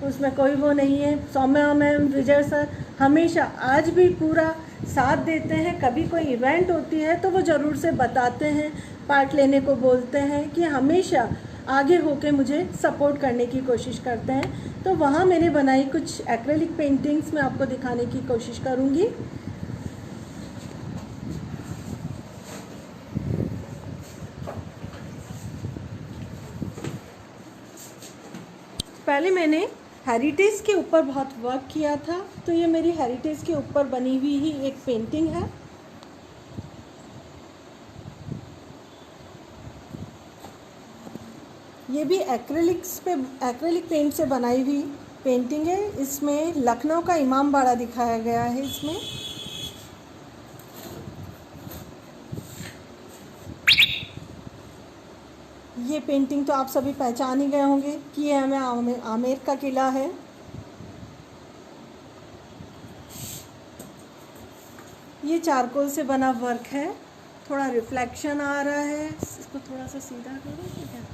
उसमें कोई वो नहीं है। सौम्या मैम, विजय सर हमेशा आज भी पूरा साथ देते हैं। कभी कोई इवेंट होती है तो वो ज़रूर से बताते हैं, पार्ट लेने को बोलते हैं, कि हमेशा आगे होके मुझे सपोर्ट करने की कोशिश करते हैं। तो वहाँ मैंने बनाई कुछ एक्रेलिक पेंटिंग्स, मैं आपको दिखाने की कोशिश करूँगी। पहले मैंने हेरिटेज के ऊपर बहुत वर्क किया था, तो ये मेरी हेरिटेज के ऊपर बनी हुई ही एक पेंटिंग है। ये भी एक्रेलिक पेंट से बनाई हुई पेंटिंग है। इसमें लखनऊ का इमाम बाड़ा दिखाया गया है। इसमें ये पेंटिंग तो आप सभी पहचान ही गए होंगे कि ये हमें आमेर का किला है। ये चारकोल से बना वर्क है, थोड़ा रिफ्लेक्शन आ रहा है, इसको थोड़ा सा सीधा करो, ठीक है,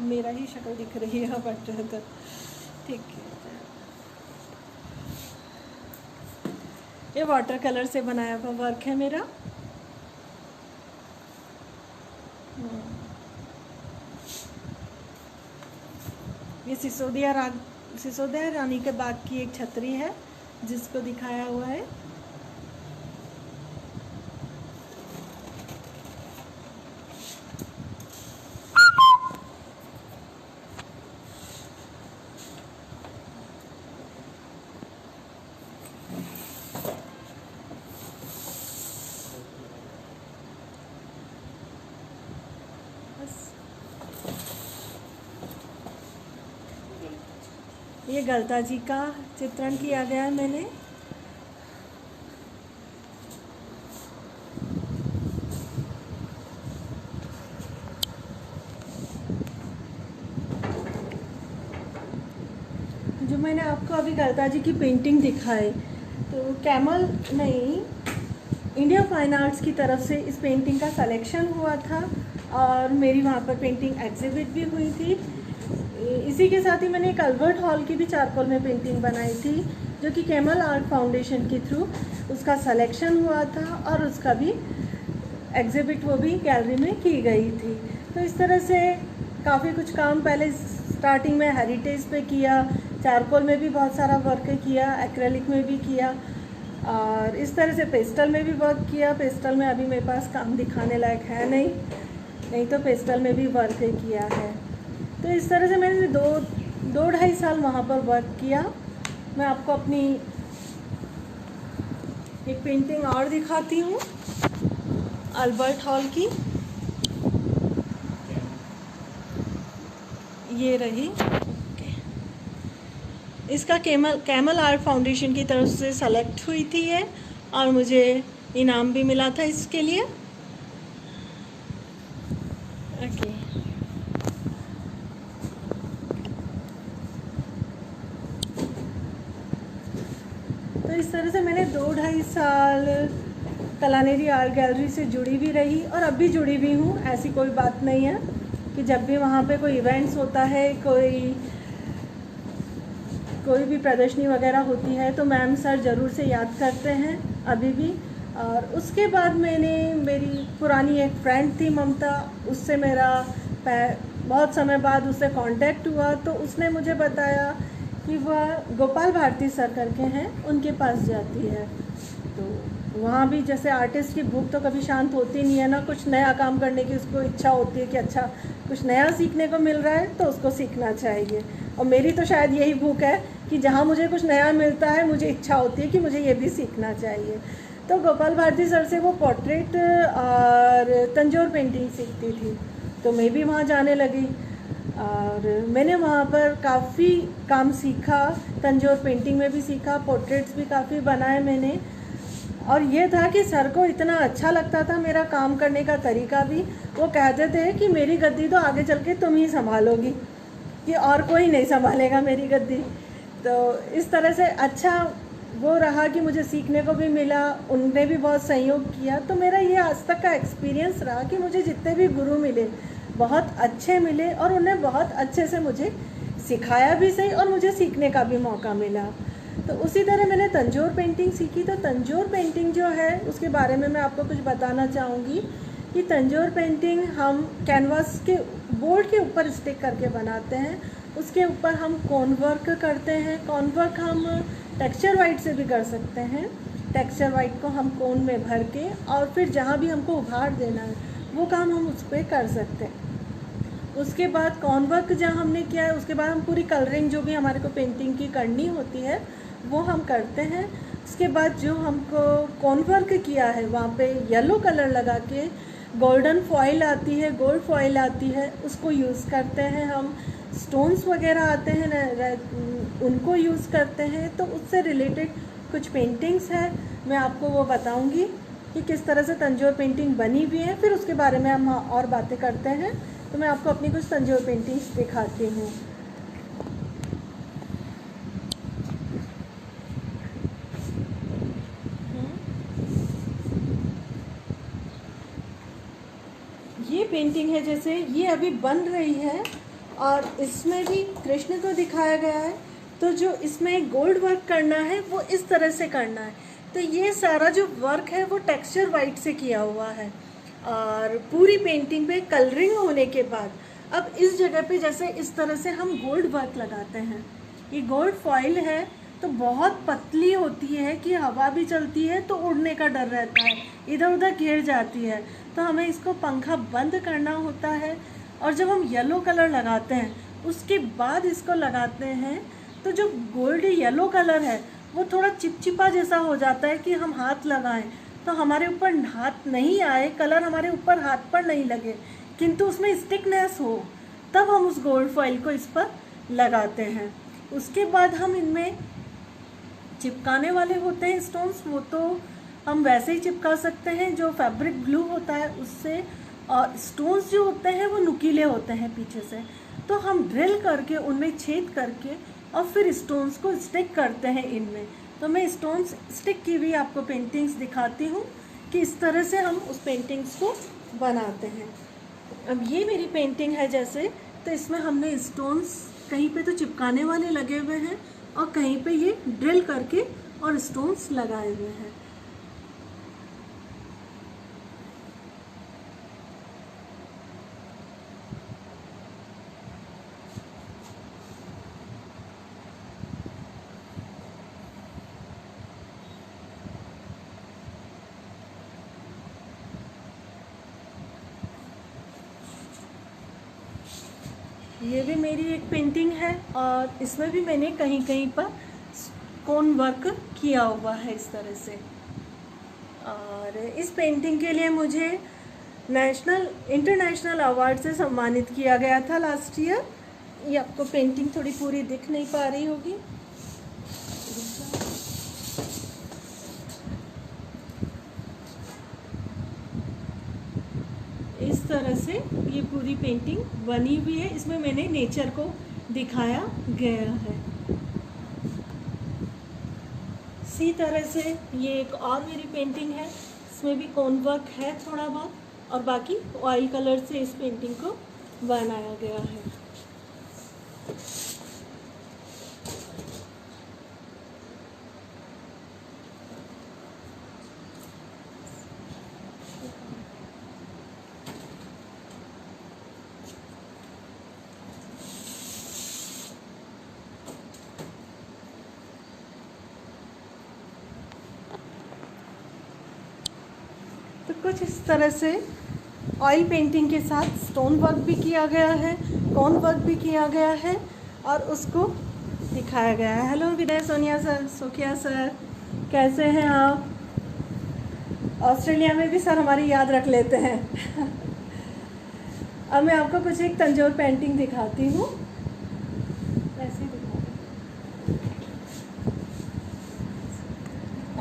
मेरा ही शक्ल दिख रही है बट तो ठीक है। ये वाटर कलर से बनाया हुआ वर्क है मेरा। ये सिसोदिया रानी के बाग की एक छतरी है जिसको दिखाया हुआ है। ये गलता जी का चित्रण किया गया है मैंने। जो मैंने आपको अभी गलता जी की पेंटिंग दिखाई, तो कैमल नहीं, इंडिया फाइन आर्ट्स की तरफ से इस पेंटिंग का सिलेक्शन हुआ था और मेरी वहाँ पर पेंटिंग एग्जिबिट भी हुई थी। इसी के साथ ही मैंने एक अल्बर्ट हॉल की भी चारकोल में पेंटिंग बनाई थी जो कि कैमल आर्ट फाउंडेशन के थ्रू उसका सिलेक्शन हुआ था और उसका भी एग्जिबिट वो भी गैलरी में की गई थी। तो इस तरह से काफ़ी कुछ काम पहले स्टार्टिंग में हेरिटेज पे किया, चारकोल में भी बहुत सारा वर्क किया, एक्रेलिक में भी किया और इस तरह से पेस्टल में भी वर्क किया। पेस्टल में अभी मेरे पास काम दिखाने लायक है नहीं तो पेस्टल में भी वर्क किया है। तो इस तरह से मैंने दो ढाई साल वहाँ पर वर्क किया। मैं आपको अपनी एक पेंटिंग और दिखाती हूँ अल्बर्ट हॉल की। ये रही, इसका कैमल आर्ट फाउंडेशन की तरफ से सेलेक्ट हुई थी ये और मुझे इनाम भी मिला था इसके लिए। ओके, तो इस तरह से मैंने 2-2.5 साल कलानेरी आर्ट गैलरी से जुड़ी भी रही और अब भी जुड़ी भी हूँ। ऐसी कोई बात नहीं है कि जब भी वहाँ पे कोई इवेंट्स होता है, कोई भी प्रदर्शनी वगैरह होती है तो मैम सर ज़रूर से याद करते हैं अभी भी। और उसके बाद मेरी पुरानी एक फ्रेंड थी ममता, उससे मेरा बहुत समय बाद उससे कांटेक्ट हुआ तो उसने मुझे बताया कि वह गोपाल भारती सर करके हैं, उनके पास जाती है। तो वहाँ भी जैसे आर्टिस्ट की भूख तो कभी शांत होती नहीं है ना, कुछ नया काम करने की उसको इच्छा होती है कि अच्छा कुछ नया सीखने को मिल रहा है तो उसको सीखना चाहिए। और मेरी तो शायद यही भूख है कि जहाँ मुझे कुछ नया मिलता है मुझे इच्छा होती है कि मुझे ये भी सीखना चाहिए। तो गोपाल भारती सर से वो पोर्ट्रेट और तंजौर पेंटिंग सीखती थी तो मैं भी वहाँ जाने लगी और मैंने वहाँ पर काफ़ी काम सीखा, तंजौर पेंटिंग में भी सीखा, पोर्ट्रेट्स भी काफ़ी बनाए मैंने। और ये था कि सर को इतना अच्छा लगता था मेरा काम करने का तरीका भी, वो कहते थे कि मेरी गद्दी तो आगे चल के तुम ही संभालोगी, कि और कोई नहीं संभालेगा मेरी गद्दी। तो इस तरह से अच्छा वो रहा कि मुझे सीखने को भी मिला, उनने भी बहुत सहयोग किया। तो मेरा ये आज तक का एक्सपीरियंस रहा कि मुझे जितने भी गुरु मिले बहुत अच्छे मिले और उन्हें बहुत अच्छे से मुझे सिखाया भी सही और मुझे सीखने का भी मौका मिला। तो उसी तरह मैंने तंजौर पेंटिंग सीखी। तो तंजौर पेंटिंग जो है उसके बारे में मैं आपको कुछ बताना चाहूँगी कि तंजौर पेंटिंग हम कैनवास के बोर्ड के ऊपर स्टिक करके बनाते हैं, उसके ऊपर हम कोन वर्क करते हैं। कोन वर्क हम टेक्सचर वाइट से भी कर सकते हैं, टेक्सचर वाइट को हम कोन में भर के और फिर जहाँ भी हमको उभार देना है वो काम हम उस पर कर सकते हैं। उसके बाद कॉन वर्क जहाँ हमने किया है उसके बाद हम पूरी कलरिंग जो भी हमारे को पेंटिंग की करनी होती है वो हम करते हैं। उसके बाद जो हमको कॉन वर्क किया है वहाँ पे येलो कलर लगा के गोल्डन फॉइल आती है, गोल्ड फॉइल आती है, उसको यूज़ करते हैं हम। स्टोन्स वगैरह आते हैं ना, उनको यूज़ करते हैं। तो उससे रिलेटेड कुछ पेंटिंग्स हैं, मैं आपको वो बताऊंगी कि किस तरह से तंजौर पेंटिंग बनी हुई है, फिर उसके बारे में हम और बातें करते हैं। तो मैं आपको अपनी कुछ तंजौर पेंटिंग्स दिखाती हूँ। ये पेंटिंग है, जैसे ये अभी बन रही है और इसमें भी कृष्ण को दिखाया गया है। तो जो इसमें गोल्ड वर्क करना है वो इस तरह से करना है। तो ये सारा जो वर्क है वो टेक्सचर वाइट से किया हुआ है और पूरी पेंटिंग पे कलरिंग होने के बाद अब इस जगह पे जैसे इस तरह से हम गोल्ड वर्क लगाते हैं। ये गोल्ड फॉइल है तो बहुत पतली होती है कि हवा भी चलती है तो उड़ने का डर रहता है, इधर उधर गिर जाती है, तो हमें इसको पंखा बंद करना होता है। और जब हम येलो कलर लगाते हैं उसके बाद इसको लगाते हैं तो जो गोल्ड येलो कलर है वो थोड़ा चिपचिपा जैसा हो जाता है कि हम हाथ लगाएं तो हमारे ऊपर हाथ नहीं आए, कलर हमारे ऊपर हाथ पर नहीं लगे, किंतु उसमें स्टिकनेस हो, तब हम उस गोल्ड फॉइल को इस पर लगाते हैं। उसके बाद हम इनमें चिपकाने वाले होते हैं स्टोन्स, वो तो हम वैसे ही चिपका सकते हैं जो फैब्रिक ग्लू होता है उससे, और स्टोन्स जो होते हैं वो नुकीले होते हैं पीछे से, तो हम ड्रिल करके उनमें छेद करके और फिर स्टोन्स को स्टिक करते हैं इनमें। तो मैं स्टोन्स स्टिक की भी आपको पेंटिंग्स दिखाती हूँ कि इस तरह से हम उस पेंटिंग्स को बनाते हैं। अब ये मेरी पेंटिंग है जैसे, तो इसमें हमने स्टोन्स कहीं पे तो चिपकाने वाले लगे हुए हैं और कहीं पे ये ड्रिल करके और स्टोन्स लगाए हुए हैं। ये भी मेरी एक पेंटिंग है और इसमें भी मैंने कहीं कहीं पर कोन वर्क किया हुआ है इस तरह से। और इस पेंटिंग के लिए मुझे इंटरनेशनल अवार्ड से सम्मानित किया गया था लास्ट ईयर। ये आपको पेंटिंग थोड़ी पूरी दिख नहीं पा रही होगी। इस तरह से ये पूरी पेंटिंग बनी हुई है, इसमें मैंने नेचर को दिखाया गया है। इसी तरह से ये एक और मेरी पेंटिंग है, इसमें भी कोन वर्क है थोड़ा बहुत, और बाकी ऑयल कलर से इस पेंटिंग को बनाया गया है। तो कुछ इस तरह से ऑयल पेंटिंग के साथ स्टोन वर्क भी किया गया है, कोन वर्क भी किया गया है और उसको दिखाया गया है। हेलो विदय, सोनिया सर, सुखिया सर, कैसे हैं आप? ऑस्ट्रेलिया में भी सर हमारी याद रख लेते हैं। अब मैं आपको कुछ एक तंजौर पेंटिंग दिखाती हूँ। ऐसे दिखा,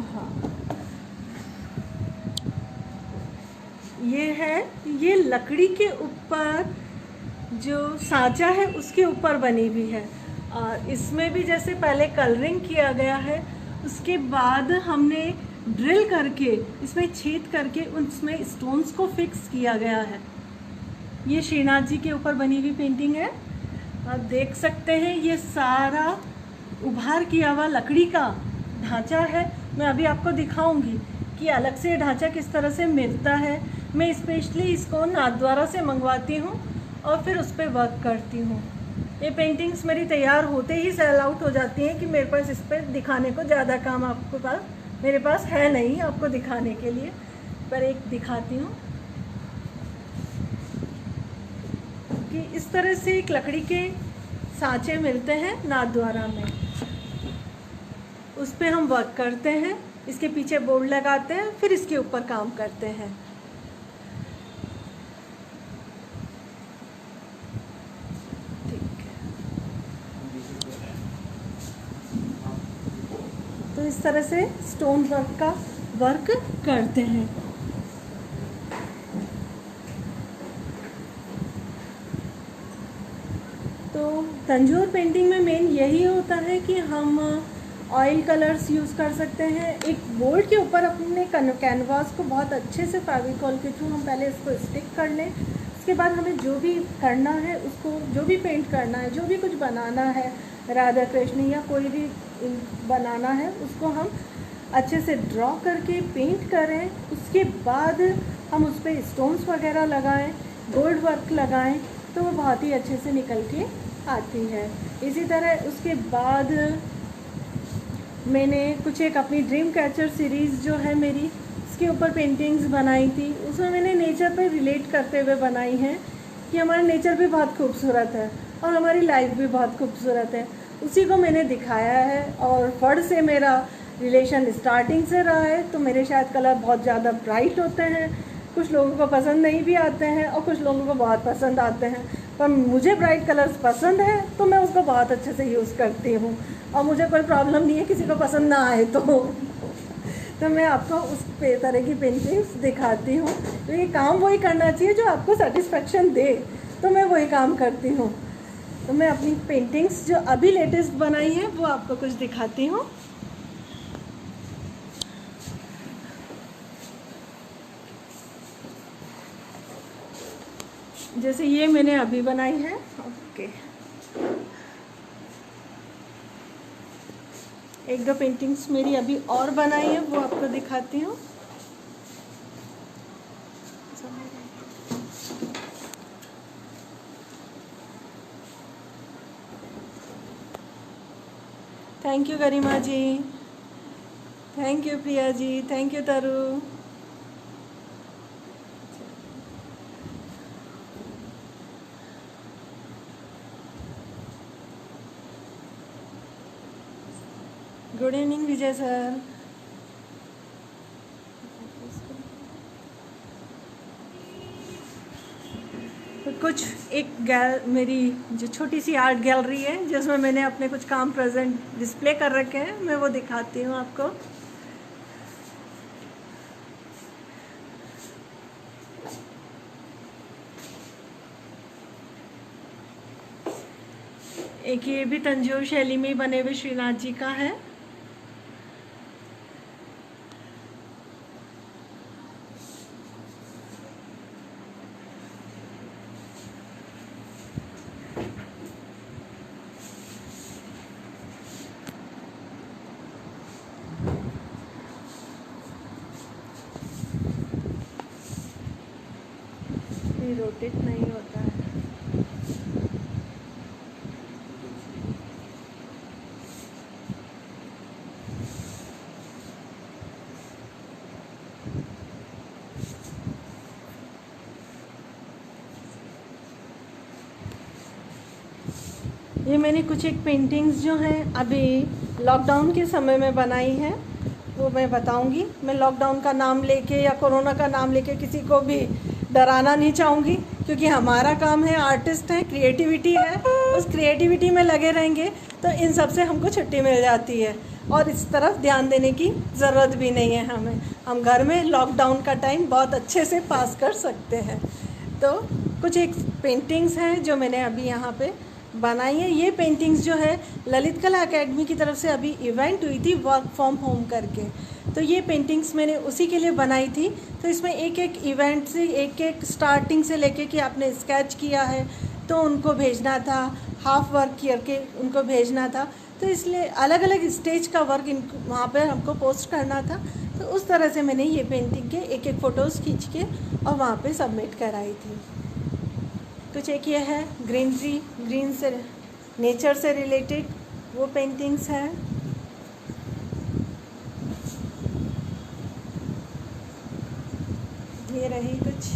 हाँ, ये लकड़ी के ऊपर जो सांचा है उसके ऊपर बनी हुई है। और इसमें भी जैसे पहले कलरिंग किया गया है, उसके बाद हमने ड्रिल करके इसमें छेद करके उसमें स्टोन्स को फिक्स किया गया है। ये श्रीनाथ जी के ऊपर बनी हुई पेंटिंग है। आप देख सकते हैं ये सारा उभार किया हुआ लकड़ी का ढांचा है। मैं अभी आपको दिखाऊंगी कि अलग से ढांचा किस तरह से मिलता है। मैं स्पेशली इसको नाथद्वारा से मंगवाती हूँ और फिर उस पर वर्क करती हूँ। ये पेंटिंग्स मेरी तैयार होते ही सेल आउट हो जाती हैं कि मेरे पास इस पर दिखाने को ज़्यादा काम आपके पास मेरे पास है नहीं आपको दिखाने के लिए, पर एक दिखाती हूँ कि इस तरह से एक लकड़ी के सांचे मिलते हैं नाथद्वारा में, उस पर हम वर्क करते हैं, इसके पीछे बोर्ड लगाते हैं, फिर इसके ऊपर काम करते हैं। तो इस तरह से स्टोन वर्क का वर्क करते हैं। तो तंजौर पेंटिंग में मेन यही होता है कि हम ऑयल कलर्स यूज़ कर सकते हैं। एक बोर्ड के ऊपर अपने कैनवास को बहुत अच्छे से फेविकॉल के थ्रू हम पहले इसको स्टिक कर लें। उसके बाद हमें जो भी करना है उसको, जो भी पेंट करना है, जो भी कुछ बनाना है, राधा कृष्ण या कोई भी बनाना है, उसको हम अच्छे से ड्रॉ करके पेंट करें। उसके बाद हम उस पर स्टोन्स वगैरह लगाएं, गोल्ड वर्क लगाएं, तो वो बहुत ही अच्छे से निकल के आती है। इसी तरह उसके बाद मैंने कुछ एक अपनी ड्रीम कैचर सीरीज़ जो है मेरी, उसके ऊपर पेंटिंग्स बनाई थी। उसमें मैंने नेचर पे रिलेट करते हुए बनाई हैं कि हमारा नेचर भी बहुत खूबसूरत है और हमारी लाइफ भी बहुत खूबसूरत है। उसी को मैंने दिखाया है और वर्ड से मेरा रिलेशन स्टार्टिंग से रहा है। तो मेरे शायद कलर बहुत ज़्यादा ब्राइट होते हैं, कुछ लोगों को पसंद नहीं भी आते हैं और कुछ लोगों को बहुत पसंद आते हैं। पर मुझे ब्राइट कलर्स पसंद है तो मैं उसको बहुत अच्छे से यूज़ करती हूँ और मुझे कोई प्रॉब्लम नहीं है किसी को पसंद ना आए तो मैं आपको उस तरह की पेंटिंग्स दिखाती हूँ। तो ये काम वही करना चाहिए जो आपको सेटिस्फेक्शन दे, तो मैं वही काम करती हूँ। तो मैं अपनी पेंटिंग्स जो अभी लेटेस्ट बनाई है वो आपको कुछ दिखाती हूँ। जैसे ये मैंने अभी बनाई है। ओके, एक दो पेंटिंग्स मेरी अभी और बनाई है वो आपको दिखाती हूँ। Thank you Garima ji, thank you Priya ji, thank you Taru. Good evening Vijay sir. तो कुछ एक मेरी जो छोटी सी आर्ट गैलरी है जिसमें मैंने अपने कुछ काम प्रेजेंट डिस्प्ले कर रखे हैं, मैं वो दिखाती हूँ आपको। एक ये भी तंजौर शैली में बने हुए श्रीनाथ जी का है। ये रोटेट नहीं होता है। ये मैंने कुछ एक पेंटिंग्स जो हैं अभी लॉकडाउन के समय में बनाई हैं, वो मैं बताऊंगी। मैं लॉकडाउन का नाम लेके या कोरोना का नाम लेके किसी को भी डराना नहीं चाहूँगी, क्योंकि हमारा काम है, आर्टिस्ट है, क्रिएटिविटी है। उस क्रिएटिविटी में लगे रहेंगे तो इन सब से हमको छुट्टी मिल जाती है और इस तरफ ध्यान देने की ज़रूरत भी नहीं है हमें। हम घर में लॉकडाउन का टाइम बहुत अच्छे से पास कर सकते हैं। तो कुछ एक पेंटिंग्स हैं जो मैंने अभी यहाँ पे बनाई है। ये पेंटिंग्स जो है ललित कला एकेडमी की तरफ से अभी इवेंट हुई थी वर्क फ्रॉम होम करके, तो ये पेंटिंग्स मैंने उसी के लिए बनाई थी। तो इसमें एक एक इवेंट से, एक एक स्टार्टिंग से लेके कि आपने स्केच किया है तो उनको भेजना था, हाफ वर्क करके उनको भेजना था, तो इसलिए अलग अलग स्टेज का वर्क वहाँ पर हमको पोस्ट करना था। तो उस तरह से मैंने ये पेंटिंग के एक एक फ़ोटोज़ खींच के और वहाँ पे सबमिट कराई थी। कुछ एक ये है ग्रीनरी, ग्रीन से नेचर से रिलेटेड वो पेंटिंग्स हैं। ये रही कुछ।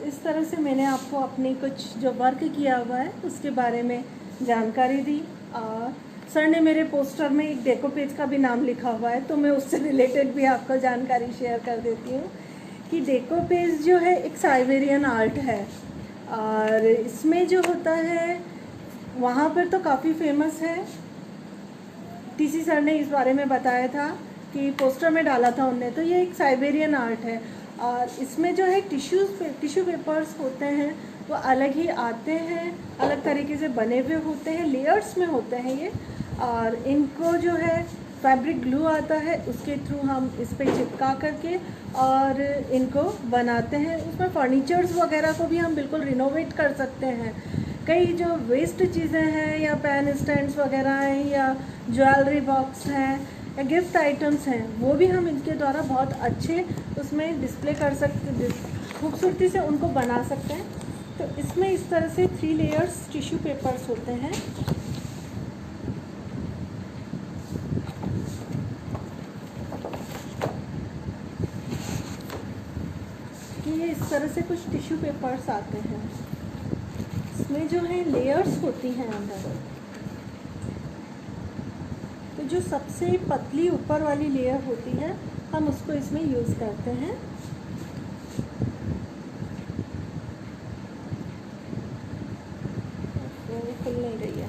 इस तरह से मैंने आपको अपनी कुछ जो वर्क किया हुआ है उसके बारे में जानकारी दी। और सर ने मेरे पोस्टर में एक डेको पेज का भी नाम लिखा हुआ है, तो मैं उससे रिलेटेड भी आपको जानकारी शेयर कर देती हूँ कि डेको पेज जो है एक साइबेरियन आर्ट है। और इसमें जो होता है वहाँ पर तो काफ़ी फेमस है। टीसी सर ने इस बारे में बताया था कि पोस्टर में डाला था उनने। तो ये एक साइबेरियन आर्ट है और इसमें जो है टिश्यू पेपर्स होते हैं वो अलग ही आते हैं, अलग तरीके से बने हुए होते हैं, लेयर्स में होते हैं ये। और इनको जो है फैब्रिक ग्लू आता है, उसके थ्रू हम इस पे चिपका करके और इनको बनाते हैं। उसमें फर्नीचर्स वगैरह को भी हम बिल्कुल रिनोवेट कर सकते हैं। कई जो वेस्ट चीज़ें हैं या पेन स्टैंड्स वगैरह हैं या ज्वेलरी बॉक्स हैं या गिफ्ट आइटम्स हैं, वो भी हम इनके द्वारा बहुत अच्छे उसमें डिस्प्ले कर सकते, खूबसूरती से उनको बना सकते हैं। तो इसमें इस तरह से 3 लेयर्स टिश्यू पेपर्स होते हैं। ये इस तरह से कुछ टिश्यू पेपर्स आते हैं। इसमें जो है लेयर्स होती हैं अंदर। तो जो सबसे पतली ऊपर वाली लेयर होती है हम उसको इसमें यूज़ करते हैं। खुल नहीं रही है।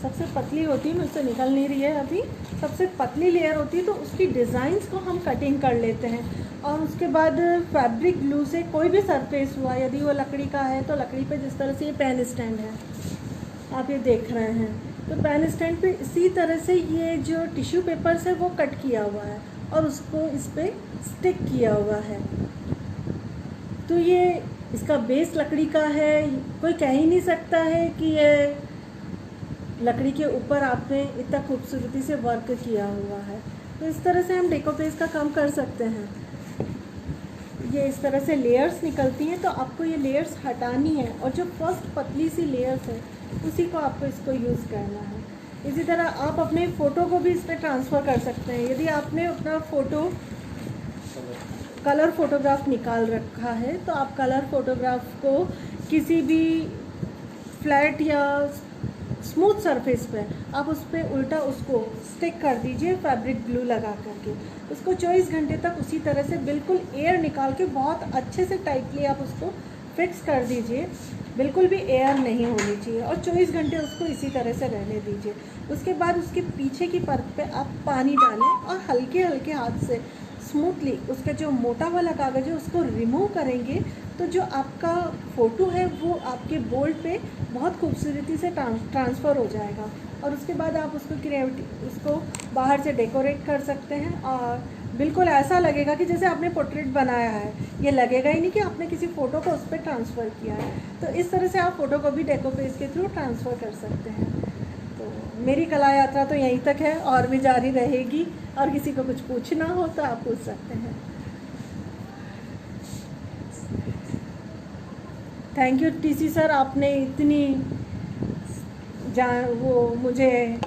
सबसे पतली होती है, मुझसे निकल नहीं रही है अभी। सबसे पतली लेयर होती है तो उसकी डिज़ाइंस को हम कटिंग कर लेते हैं और उसके बाद फैब्रिक ग्लू से कोई भी सरफेस हुआ, यदि वो लकड़ी का है तो लकड़ी पे, जिस तरह से ये पेन स्टैंड है आप ये देख रहे हैं, तो पेन स्टैंड पे इसी तरह से ये जो टिश्यू पेपर्स है वो कट किया हुआ है और उसको इस पर स्टिक किया हुआ है। तो ये इसका बेस लकड़ी का है, कोई कह ही नहीं सकता है कि ये लकड़ी के ऊपर आपने इतना खूबसूरती से वर्क किया हुआ है। तो इस तरह से हम डेकोपेज का काम कर सकते हैं। ये इस तरह से लेयर्स निकलती हैं तो आपको ये लेयर्स हटानी है और जो फर्स्ट पतली सी लेयर्स है उसी को आपको इसको यूज़ करना है। इसी तरह आप अपने फ़ोटो को भी इस पर ट्रांसफ़र कर सकते हैं। यदि आपने अपना फ़ोटो कलर फ़ोटोग्राफ निकाल रखा है तो आप कलर फ़ोटोग्राफ को किसी भी फ्लैट या स्मूथ सरफेस पे आप उस पर उल्टा उसको स्टिक कर दीजिए फैब्रिक ग्लू लगा करके। उसको 24 घंटे तक उसी तरह से बिल्कुल एयर निकाल के बहुत अच्छे से टाइटली आप उसको फिक्स कर दीजिए। बिल्कुल भी एयर नहीं होनी चाहिए और 24 घंटे उसको इसी तरह से रहने दीजिए। उसके बाद उसके पीछे की परत पे आप पानी डालें और हल्के हल्के हाथ से स्मूथली उसका जो मोटा वाला कागज़ है उसको रिमूव करेंगे तो जो आपका फ़ोटो है वो आपके बोर्ड पे बहुत खूबसूरती से ट्रांसफ़र हो जाएगा। और उसके बाद आप उसको बाहर से डेकोरेट कर सकते हैं और बिल्कुल ऐसा लगेगा कि जैसे आपने पोर्ट्रेट बनाया है। ये लगेगा ही नहीं कि आपने किसी फ़ोटो को उस पर ट्रांसफ़र किया है। तो इस तरह से आप फ़ोटो को भी डेकोपेज के थ्रू ट्रांसफ़र कर सकते हैं। तो मेरी कला यात्रा तो यहीं तक है और भी जारी रहेगी और किसी को कुछ पूछना हो तो आप पूछ सकते हैं। थैंक यू टीसी सर, आपने इतनी मुझे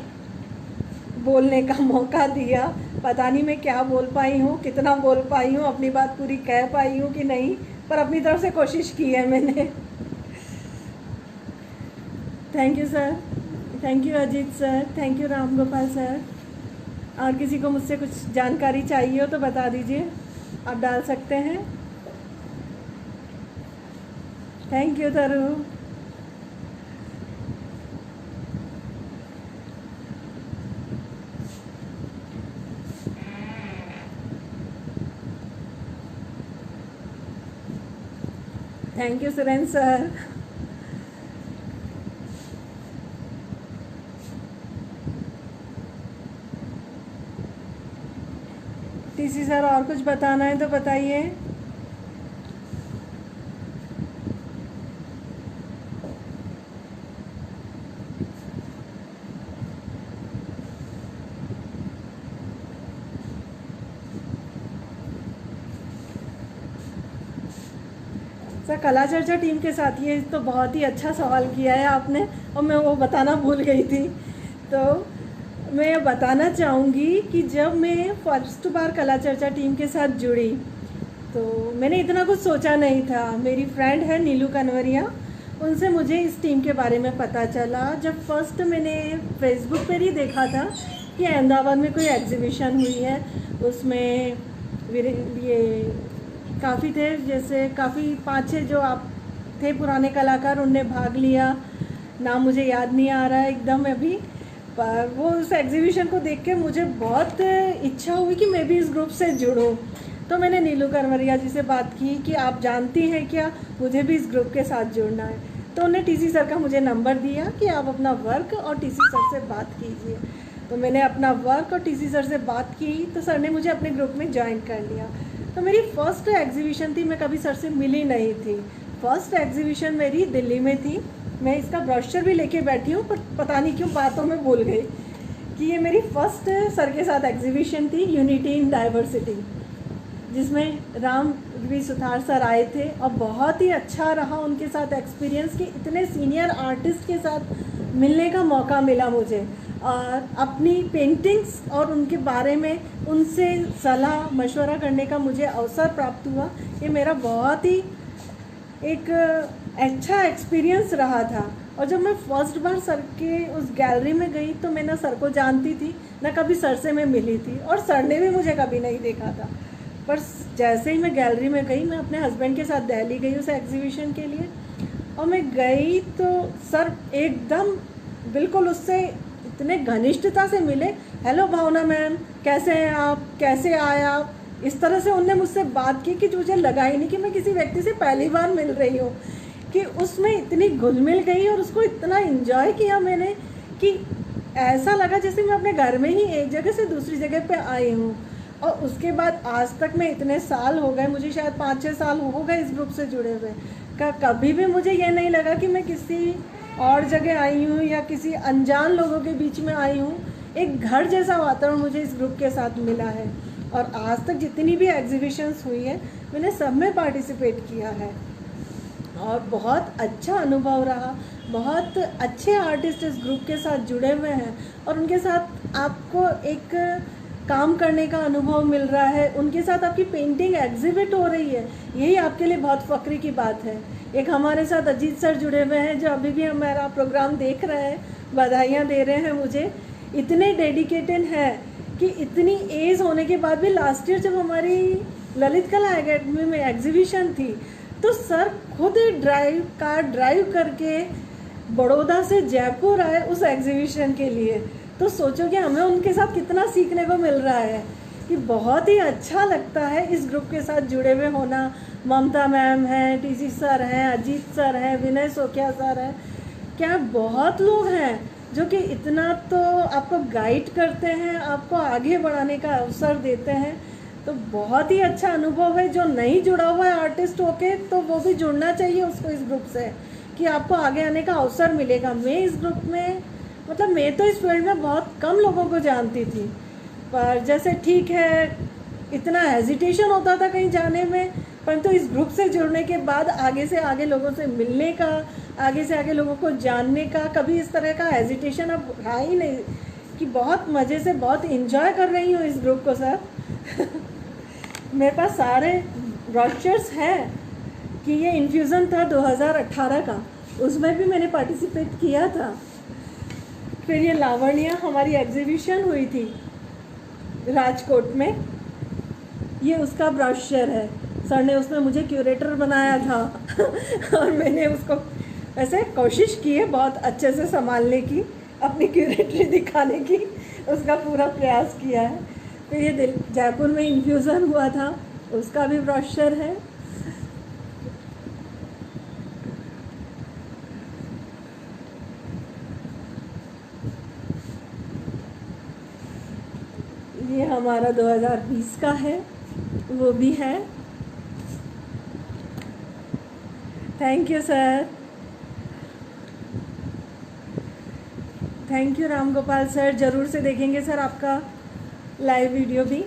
बोलने का मौका दिया। पता नहीं मैं क्या बोल पाई हूँ, कितना बोल पाई हूँ, अपनी बात पूरी कह पाई हूँ कि नहीं, पर अपनी तरफ से कोशिश की है मैंने। Thank you sir, thank you Ajit sir, thank you Ram Gopal sir. और किसी को मुझसे कुछ जानकारी चाहिए हो तो बता दीजिए, आप डाल सकते हैं। थैंक यू तरु। Thank you Surendra sir. TC sir और कुछ बताना है तो बताइए। सर कला चर्चा टीम के साथ ये तो बहुत ही अच्छा सवाल किया है आपने और मैं वो बताना भूल गई थी। तो मैं बताना चाहूँगी कि जब मैं फर्स्ट बार कला चर्चा टीम के साथ जुड़ी तो मैंने इतना कुछ सोचा नहीं था। मेरी फ्रेंड है नीलू कनवरिया, उनसे मुझे इस टीम के बारे में पता चला। जब फर्स्ट मैंने फेसबुक पर ही देखा था कि अहमदाबाद में कोई एग्जीबिशन हुई है, उसमें ये काफ़ी थे, जैसे काफ़ी 5-6 जो आप थे पुराने कलाकार, उनने भाग लिया। नाम मुझे याद नहीं आ रहा है एकदम अभी, पर वो उस एग्जीबिशन को देख के मुझे बहुत इच्छा हुई कि मैं भी इस ग्रुप से जुड़ूं। तो मैंने नीलू करवरिया जी से बात की कि आप जानती हैं क्या, मुझे भी इस ग्रुप के साथ जुड़ना है। तो उन्होंने टीसी सर का मुझे नंबर दिया कि आप अपना वर्क और टीसी सर से बात कीजिए। तो मैंने अपना वर्क और टीसी सर से बात की, तो सर ने मुझे अपने ग्रुप में ज्वाइन कर लिया। तो मेरी फर्स्ट एग्जीबिशन थी, मैं कभी सर से मिली नहीं थी। फर्स्ट एग्जीबिशन मेरी दिल्ली में थी। मैं इसका ब्रोशर भी लेके बैठी हूँ, पर पता नहीं क्यों बातों में भूल गई कि ये मेरी फर्स्ट सर के साथ एग्जीबिशन थी, यूनिटी इन डाइवर्सिटी, जिसमें रामवी सुथार सर आए थे। और बहुत ही अच्छा रहा उनके साथ एक्सपीरियंस कि इतने सीनियर आर्टिस्ट के साथ मिलने का मौका मिला मुझे, और अपनी पेंटिंग्स और उनके बारे में उनसे सलाह मशवरा करने का मुझे अवसर प्राप्त हुआ। ये मेरा बहुत ही एक अच्छा एक्सपीरियंस रहा था। और जब मैं फर्स्ट बार सर के उस गैलरी में गई तो मैं ना सर को जानती थी, ना कभी सर से मैं मिली थी, और सर ने भी मुझे कभी नहीं देखा था। पर जैसे ही मैं गैलरी में गई, मैं अपने हस्बैंड के साथ दिल्ली गई उस एग्जीबिशन के लिए, और मैं गई तो सर एकदम बिल्कुल उससे इतने घनिष्ठता से मिले। हेलो भावना मैम, कैसे हैं आप, कैसे आए आप, इस तरह से उनने मुझसे बात की कि मुझे लगा ही नहीं कि मैं किसी व्यक्ति से पहली बार मिल रही हूँ, कि उसमें इतनी घुल मिल गई और उसको इतना इन्जॉय किया मैंने कि ऐसा लगा जैसे मैं अपने घर में ही एक जगह से दूसरी जगह पे आई हूँ। और उसके बाद आज तक मैं इतने साल हो गए, मुझे शायद 5-6 साल हो गए इस ग्रुप से जुड़े हुए, कभी भी मुझे ये नहीं लगा कि मैं किसी और जगह आई हूँ या किसी अनजान लोगों के बीच में आई हूँ। एक घर जैसा वातावरण मुझे इस ग्रुप के साथ मिला है। और आज तक जितनी भी एग्जीबिशंस हुई है, मैंने सब में पार्टिसिपेट किया है और बहुत अच्छा अनुभव रहा। बहुत अच्छे आर्टिस्ट इस ग्रुप के साथ जुड़े हुए हैं और उनके साथ आपको एक काम करने का अनुभव मिल रहा है, उनके साथ आपकी पेंटिंग एग्जिबिट हो रही है, यही आपके लिए बहुत फ़ख्र की बात है। एक हमारे साथ अजीत सर जुड़े हुए हैं जो अभी भी हमारा प्रोग्राम देख रहे हैं, बधाइयाँ दे रहे हैं मुझे। इतने डेडिकेटेड हैं कि इतनी एज होने के बाद भी लास्ट ईयर जब हमारी ललित कला एकेडमी में एग्जीबिशन थी तो सर खुद कार ड्राइव करके बड़ौदा से जयपुर आए उस एग्जीबिशन के लिए। तो सोचो कि हमें उनके साथ कितना सीखने को मिल रहा है, कि बहुत ही अच्छा लगता है इस ग्रुप के साथ जुड़े हुए होना। ममता मैम हैं, टीसी सर हैं, अजीत सर हैं, विनय सोकिया सर हैं, क्या बहुत लोग हैं जो कि इतना तो आपको गाइड करते हैं, आपको आगे बढ़ाने का अवसर देते हैं। तो बहुत ही अच्छा अनुभव है। जो नहीं जुड़ा हुआ है आर्टिस्ट होके, तो वो भी जुड़ना चाहिए उसको इस ग्रुप से, कि आपको आगे आने का अवसर मिलेगा। मैं इस ग्रुप में, मतलब मैं तो इस फील्ड में बहुत कम लोगों को जानती थी, पर जैसे ठीक है इतना हेजिटेशन होता था कहीं जाने में, परंतु इस ग्रुप से जुड़ने के बाद आगे से आगे लोगों से मिलने का, आगे से आगे लोगों को जानने का कभी इस तरह का हेजिटेशन अब रहा ही नहीं, कि बहुत मज़े से बहुत इंजॉय कर रही हूँ इस ग्रुप को सर। मेरे पास सारे ब्रोशर्स हैं कि ये इन्फ्यूज़न था 2018 का, उसमें भी मैंने पार्टिसिपेट किया था। फिर ये लावण्या हमारी एग्जीबिशन हुई थी राजकोट में, ये उसका ब्रोशर है। सर ने उसमें मुझे क्यूरेटर बनाया था और मैंने उसको ऐसे कोशिश की है बहुत अच्छे से संभालने की, अपनी क्यूरेटरी दिखाने की उसका पूरा प्रयास किया है। फिर ये जयपुर में इन्फ्यूज़न हुआ था, उसका भी ब्रोशर है। ये हमारा 2020 का है, वो भी है। Thank you sir, thank you Ram Gopal sir. ज़रूर से देखेंगे सर आपका लाइव वीडियो भी।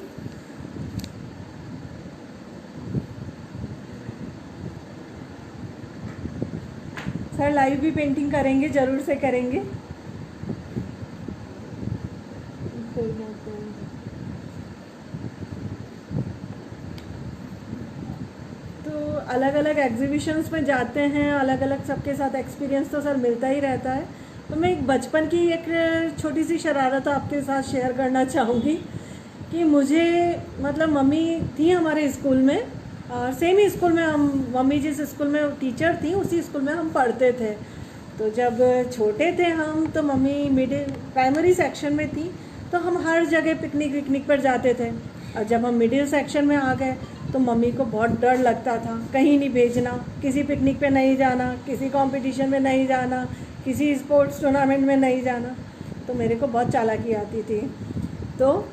सर लाइव भी पेंटिंग करेंगे, ज़रूर से करेंगे। तो अलग अलग एग्जीबिशंस में जाते हैं, अलग अलग सबके साथ एक्सपीरियंस तो सर मिलता ही रहता है। तो मैं एक बचपन की एक छोटी सी शरारत आपके साथ शेयर करना चाहूँगी कि मुझे मतलब मम्मी थी हमारे स्कूल में, और सेम ही स्कूल में हम, मम्मी जिस स्कूल में टीचर थी उसी स्कूल में हम पढ़ते थे। तो जब छोटे थे हम तो मम्मी मिडिल प्राइमरी सेक्शन में थी, तो हम हर जगह पिकनिक पर जाते थे। और जब हम मिडिल सेक्शन में आ गए तो मम्मी को बहुत डर लगता था, कहीं नहीं भेजना, किसी पिकनिक पे नहीं जाना, किसी कंपटीशन में नहीं जाना, किसी स्पोर्ट्स टूर्नामेंट में नहीं जाना। तो मेरे को बहुत चालाकी आती थी। तो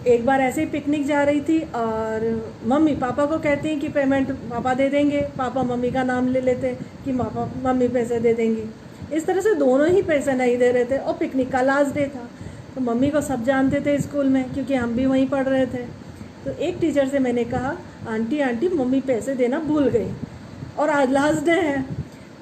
एक बार ऐसे ही पिकनिक जा रही थी और मम्मी पापा को कहती हैं कि पेमेंट पापा दे देंगे, पापा मम्मी का नाम ले लेते कि पापा मम्मी पैसे दे देंगी। इस तरह से दोनों ही पैसे नहीं दे रहे थे और पिकनिक का लास्ट डे था। तो मम्मी को सब जानते थे स्कूल में, क्योंकि हम भी वहीं पढ़ रहे थे। तो एक टीचर से मैंने कहा, आंटी मम्मी पैसे देना भूल गई और आज लास्ट डे है,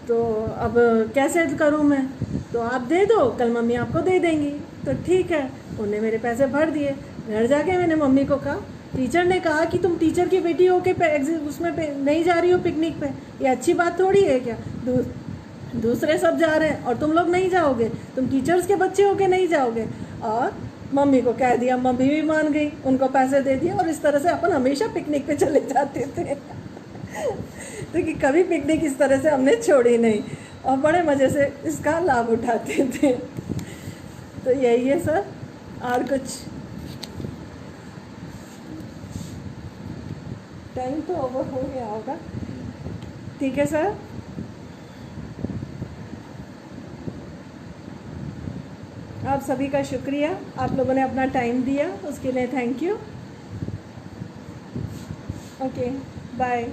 तो अब कैसे करूँ मैं? तो आप दे दो, कल मम्मी आपको दे देंगी। तो ठीक है, उन्होंने मेरे पैसे भर दिए। घर जाके मैंने मम्मी को कहा, टीचर ने कहा कि तुम टीचर की बेटी हो के उसमें नहीं जा रही हो पिकनिक पे, ये अच्छी बात थोड़ी है क्या? दूसरे सब जा रहे हैं और तुम लोग नहीं जाओगे, तुम टीचर्स के बच्चे हो के नहीं जाओगे। और मम्मी को कह दिया, मम्मी भी मान गई, उनको पैसे दे दिए और इस तरह से अपन हमेशा पिकनिक पे चले जाते थे। तो कि कभी पिकनिक इस तरह से हमने छोड़ी नहीं और बड़े मज़े से इसका लाभ उठाते थे। तो यही है सर, और कुछ? टाइम तो ओवर हो गया होगा। ठीक है सर, आप सभी का शुक्रिया, आप लोगों ने अपना टाइम दिया, उसके लिए थैंक यू। Okay, bye.